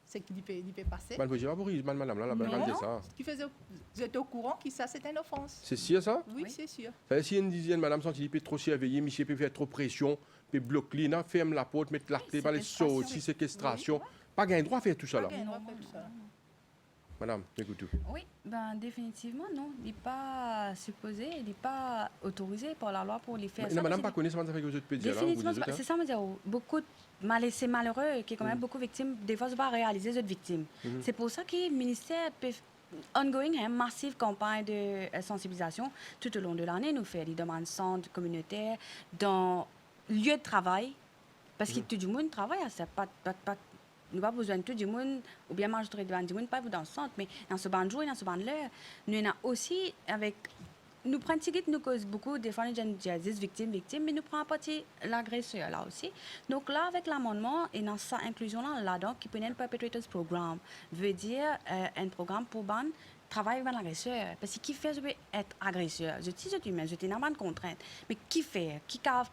C'est qu'il peut passer. Madame, je ne vais pas madame, là, la dit ça. Qui faisait, vous êtes au courant que ça, c'est une offense. C'est sûr, ça? Oui, c'est sûr. Si une dizaine, madame, sent qu'il peut trop surveiller, monsieur peut faire trop pression, peut bloquer, ferme la porte, mettre la clé, les sorties, séquestration. Pas gain droit à faire tout ça, là. Madame, écoute tout. Oui, ben, définitivement, non. Il n'est pas supposé, il n'est pas autorisé par la loi pour les faire. Mais madame, pas connaît ça, ça fait que vous êtes pédiatre. Définitivement, c'est ça, dire. Beaucoup c'est malheureux, qui est quand même beaucoup de victimes. Des fois, je ne pas réaliser les autres victimes. C'est pour ça que le ministère peut ongoing, une massive campagne de sensibilisation tout au long de l'année. Nous faisons des demandes centres communautaires dans lieu de travail. Parce que tout le monde travaille, c'est pas nous n'avons pas besoin de tout le monde, ou bien majorité de du monde, pas dans le centre, mais dans ce ban jour, dans ce ban l'heure. Nous avons aussi, avec. Nous prenons nous cause beaucoup, des fois, nous avons 10 victimes, mais nous prenons partie l'agresseur là aussi. Donc là, avec l'amendement, et dans cette inclusion-là, là-dedans, qui peut être un perpetrators programme, veut dire un programme pour ban travailler avec l'agresseur. Parce que qui fait être agresseur? Je dis que humain, je dis pas de contrainte. Mais qui fait?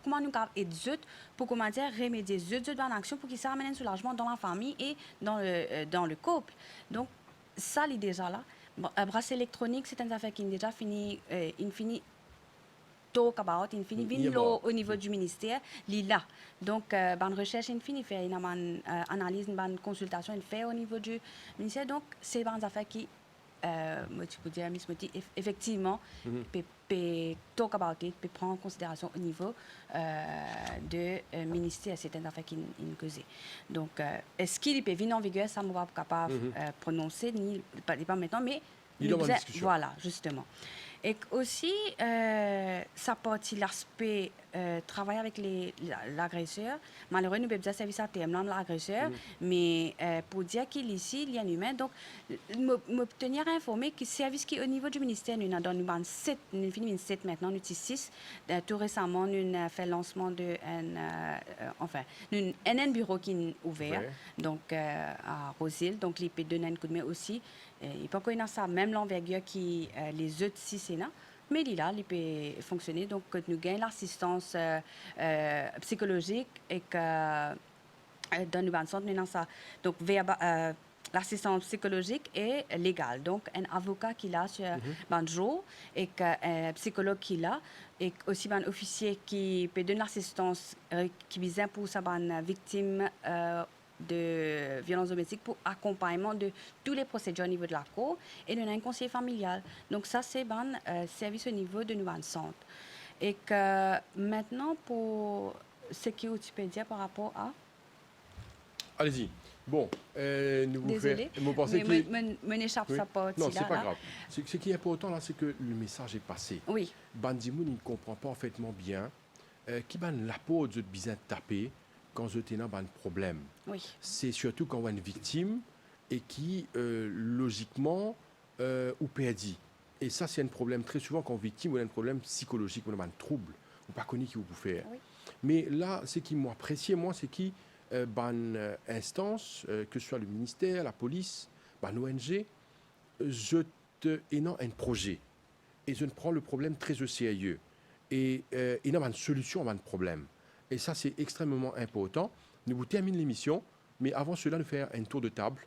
Comment nous aider les autres pour comment dire remédier les autres dans l'action pour qu'ils s'amènent un soulagement dans la famille et dans le couple. Donc, ça, il est déjà là. Bon, bracelet électronique, c'est une affaire qui est déjà fini, talk about, il finit au niveau du ministère, il est là. Donc, une recherche, il finit faire une analyse, une consultation, il fait au niveau du ministère. Donc, c'est une affaire qui tu peux dire, effectivement, peut talk about it, peut prendre en considération au niveau du ministère, c'est une affaire qui est causée. Donc, est-ce qu'il peut venir en vigueur, ça ne va pas capable de prononcer, ni pas maintenant, mais il est en discussion. Voilà, justement. Et aussi, ça partit l'aspect travailler avec l'agresseur. Malheureusement, nous avons service à terme de l'agresseur, mais pour dire qu'il ici, il y a un humain. Donc, me tenir informé que le service qui au niveau du ministère, nous avons 7, nous finissons 7 maintenant, nous avons 6. Tout récemment, nous avons fait le lancement de un bureau qui est ouvert, donc à Rosil, donc il peut donner un coup de main aussi. Il peut connaître ça, même l'envergure qui les autres 6 là. Mais il est là, il peut fonctionner. Donc, nous gagnons l'assistance psychologique et que dans le centre, nous avons ça. Donc, l'assistance psychologique et légale. Donc, un avocat qui est là sur Banjo et un psychologue qui est là et aussi un officier qui peut donner l'assistance qui vise pour sa victime de violence domestique pour accompagnement de tous les procédures au niveau de la cour et nous avons un conseiller familial. Donc ça, c'est un service au niveau de nos centres. Et que maintenant, pour ce que tu peux dire par rapport à... Allez-y. Bon, nous vous Désolée, mais n'échappe ça pas. Non, c'est pas grave. Ce qui est important là, c'est que le message est passé. Oui. Bandimoun, il ne comprend pas parfaitement bien qui ban la peau de bien taper quand je t'ai un problème. Oui. C'est surtout quand on a une victime et qui, logiquement, ou perdit. Et ça, c'est un problème très souvent quand victime, on a un problème psychologique, on a un trouble, on ne pas connaît qui vous peut faire. Oui. Mais là, ce qui m'apprécie, moi, c'est qui, instance, que ce soit le ministère, la police, l'ONG, je te énorme un projet. Et je ne prends le problème très au sérieux. Et il y a une solution à un problème. Et ça, c'est extrêmement important. Nous vous terminons l'émission, mais avant cela, nous faire un tour de table.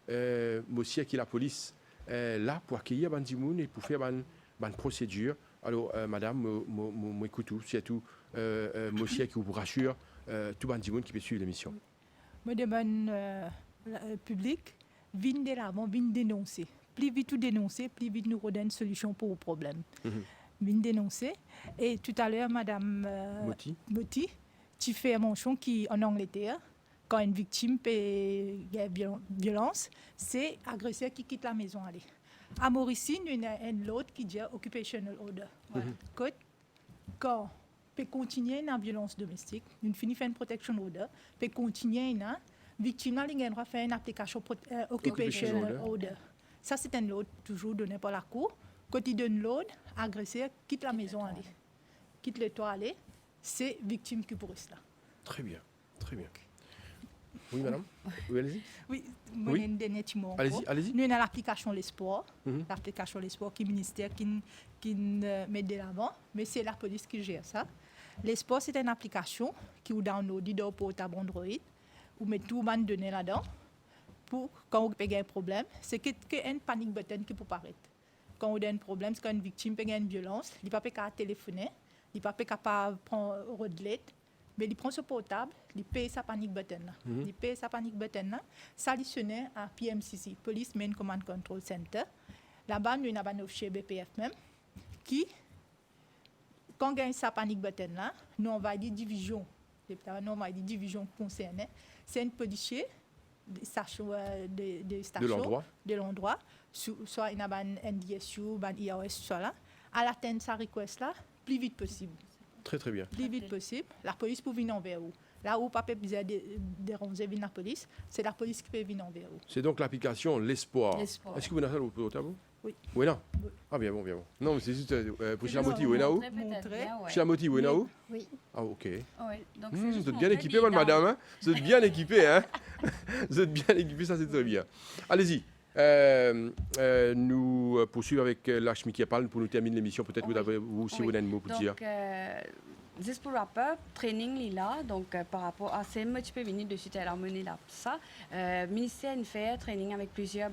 Moi aussi, qui la police là pour accueillir Bandimoun et pour faire une procédure. Alors, madame, moi écoute tout, surtout moi aussi qui vous rassure, tout Bandimoun qui peut suivre l'émission. Moi, demande public, vient de l'avant, vient dénoncer. Plus vite tout dénoncer, plus vite nous redonne une solution pour le problème. Vient dénoncer. Et tout à l'heure, madame Moti, tu fais un mention qui, en Angleterre, quand une victime paie violence, c'est l'agresseur qui quitte la maison. Allez. À Mauricie, il y a un autre qui dit occupational order. Quand peut continuer la violence domestique, une finit faire une protection order, peut continuer la victime a le droit de faire une application occupational order. Ça c'est un ordre toujours donné par la cour. Quand il donne l'ordre, l'agresseur quitte la maison aller, quitte le toit aller, c'est victime qui pourrait cela. Très bien, très bien. Oui, madame. Oui, allez-y. Oui, moi j'ai un dernier petit mot. Allez-y. Nous avons l'application L'Espoir, l'application L'Espoir qui est le ministère qui met de l'avant, mais c'est la police qui gère ça. L'Espoir, c'est une application qui vous download dans le portable Android, vous mettez tout le données là-dedans, pour quand vous avez un problème, c'est un panic button qui peut apparaître. Quand vous avez un problème, c'est quand une victime a une violence, il ne peut pas téléphoner, il ne peut pas prendre redlet, mais il prend ce portable, il paye sa panic button. Il paye sa panic button, ça lui sonne à PMCC, Police Main Command Control Center. Là-bas, nous avons un officier BPF même, qui, quand on gagne sa panic button, nous on va dire division. Nous on va dire division concernée. C'est un policier de l'endroit, soit il y a un NDSU, un IAOS, soit là, à l'atteindre sa request là, plus vite possible. Très très bien. Plus vite possible, la police peut venir envers vous. Là où pas besoin de déranger la police, c'est la police qui peut venir envers vous. C'est donc l'application L'Espoir. Est-ce que vous avez ça au tableau? Oui. Oui, non. Ah, bien bon. Non, mais c'est juste pour Chilamoti, oui, non? Chilamoti, oui, non? Oui. Ah, ok. Donc vous êtes bien équipé, madame. Hein? Vous êtes bien équipé, hein? Vous êtes bien équipé, ça c'est très bien. Allez-y. Nous poursuivons avec Lakshmi Kiapal pour nous terminer l'émission. Peut-être vous aussi, vous avez un mot pour dire. Juste pour rappel, training là, donc par rapport à ces mots, tu peux venir dessus, tu as mené là ça. Ministère fait training avec plusieurs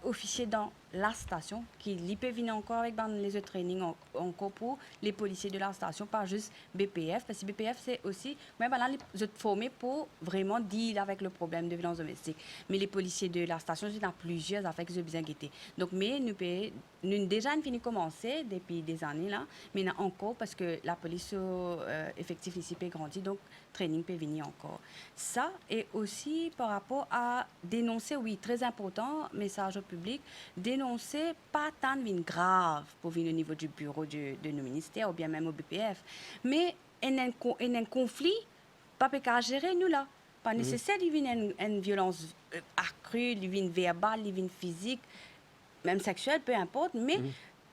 officiers dans la station qui peuvent venir encore avec les autres trainings encore pour les policiers de la station, pas juste BPF, parce que BPF c'est aussi, ils sont formés pour vraiment deal avec le problème de violence domestique. Mais les policiers de la station, il y en a plusieurs affaires qu'ils ont besoin de guetter. Donc, mais nous déjà fini commencer depuis des années là, mais il y en a encore parce que la police effectif ici peut grandir, donc training peut venir encore. Ça et aussi par rapport à dénoncer, oui, très important, message au public, dénoncer pas tant de grave pour venir au niveau du bureau de nos ministères ou bien même au BPF, mais un conflit, pas peut gérer nous là. Pas nécessaire, il y a une violence accrue, il y a une verbale, il y a une physique, même sexuelle, peu importe, mais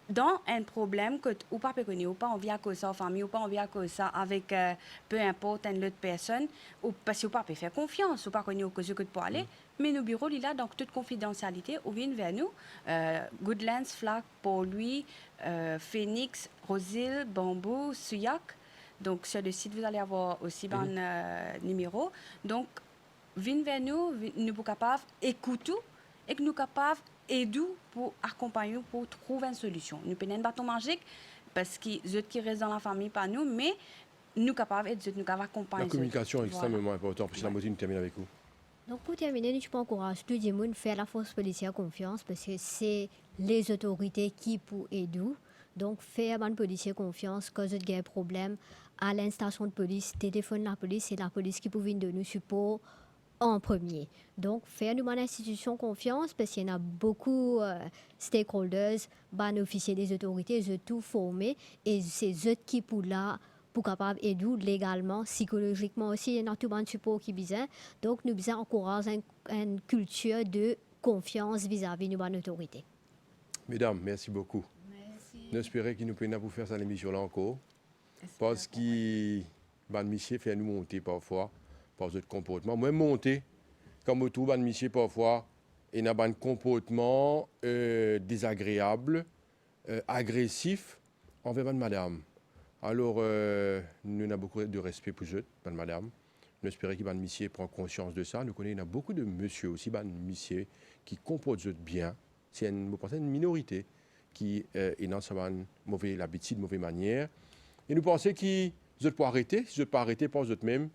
dans un problème que ou pas connaître, ou pas envie à cause ça en famille, ou pas envie à cause ça avec peu importe une autre personne, ou parce que ou pas peut faire confiance, ou pas connaître au cause que pour aller, mais nos bureaux là donc toute confidentialité, ou viennent vers nous, Goodlands, Flac, Port-Louis, Phoenix, Rosil, Bambou, Suyac. Donc sur le site vous allez avoir aussi un numéro. Donc viennent vers nous, nous sommes capables d'écouter et que nous sommes capables aider pour accompagner, pour trouver une solution. Nous prenons un bâton magique parce que ceux qui restent dans la famille, pas nous, mais nous sommes capables d'aider, nous capables d'accompagner. La communication est extrêmement importante. Pour la moitié, nous terminons avec vous. Donc pour terminer, je encourage tout le monde à faire la force policière confiance parce que c'est les autorités qui pour aider. Donc faire une policier confiance quand vous avez un problème à l'instation de police, téléphone la police, c'est la police qui peut venir donner support en premier. Donc, faire nous une institution confiance parce qu'il y en a beaucoup stakeholders, ban officiers des autorités, ils sont tout formés et c'est eux qui pour là pour capable aider légalement, psychologiquement aussi, il y a tout un support qui besoin. Donc, nous besoin encourager une culture de confiance vis-à-vis de nos autorités. Mesdames, merci beaucoup. Merci. Nous espérons qu'il nous permet pour faire cette émission-là encore. Parce que ban monsieur fait nous monter parfois par notre comportement. Moi, monter, comme tout ban monsieur parfois, il y a un comportement désagréable, agressif envers madame. Alors, nous avons beaucoup de respect pour eux, madame. Nous espérons que ban monsieur prend conscience de ça. Nous connaissons beaucoup de monsieur aussi, ban monsieur, qui comportent bien. C'est une minorité qui est dans une mauvaise habitude, une mauvaise manière. Et nous pensons qu'ils peuvent arrêter. Si ils ne peuvent pas arrêter, pensent eux-mêmes,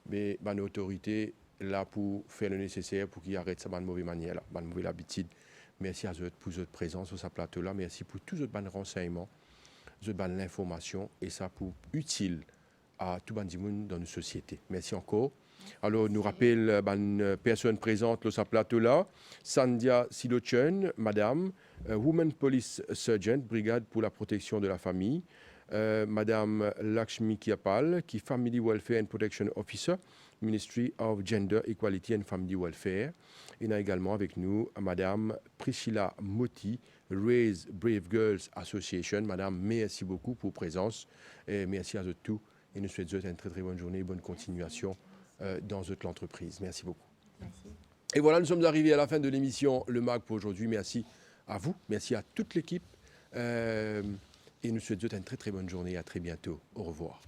mais l'autorité là pour faire le nécessaire pour qu'ils arrêtent cette mauvaise manière, cette mauvaise habitude. Merci à eux pour votre présence sur ce plateau-là. Merci pour tous les renseignements, l'information et ça pour utile à tout le monde dans nos sociétés. Merci encore. Alors, nous rappelle une personne présente sur ce plateau-là, Sandhya Silochen, madame, Women Police Surgeon, brigade pour la protection de la famille. Madame Lakshmi Kiapal, qui est Family Welfare and Protection Officer, Ministry of Gender, Equality and Family Welfare. Et on a également avec nous Madame Priscilla Moti, Raise Brave Girls Association. Madame, merci beaucoup pour votre présence. Et merci à vous tous. Et nous souhaitons une très très bonne journée et bonne continuation dans votre entreprise. Merci beaucoup. Merci. Et voilà, nous sommes arrivés à la fin de l'émission Le MAG pour aujourd'hui. Merci à vous, merci à toute l'équipe. Et nous souhaitons une très très bonne journée. À très bientôt. Au revoir.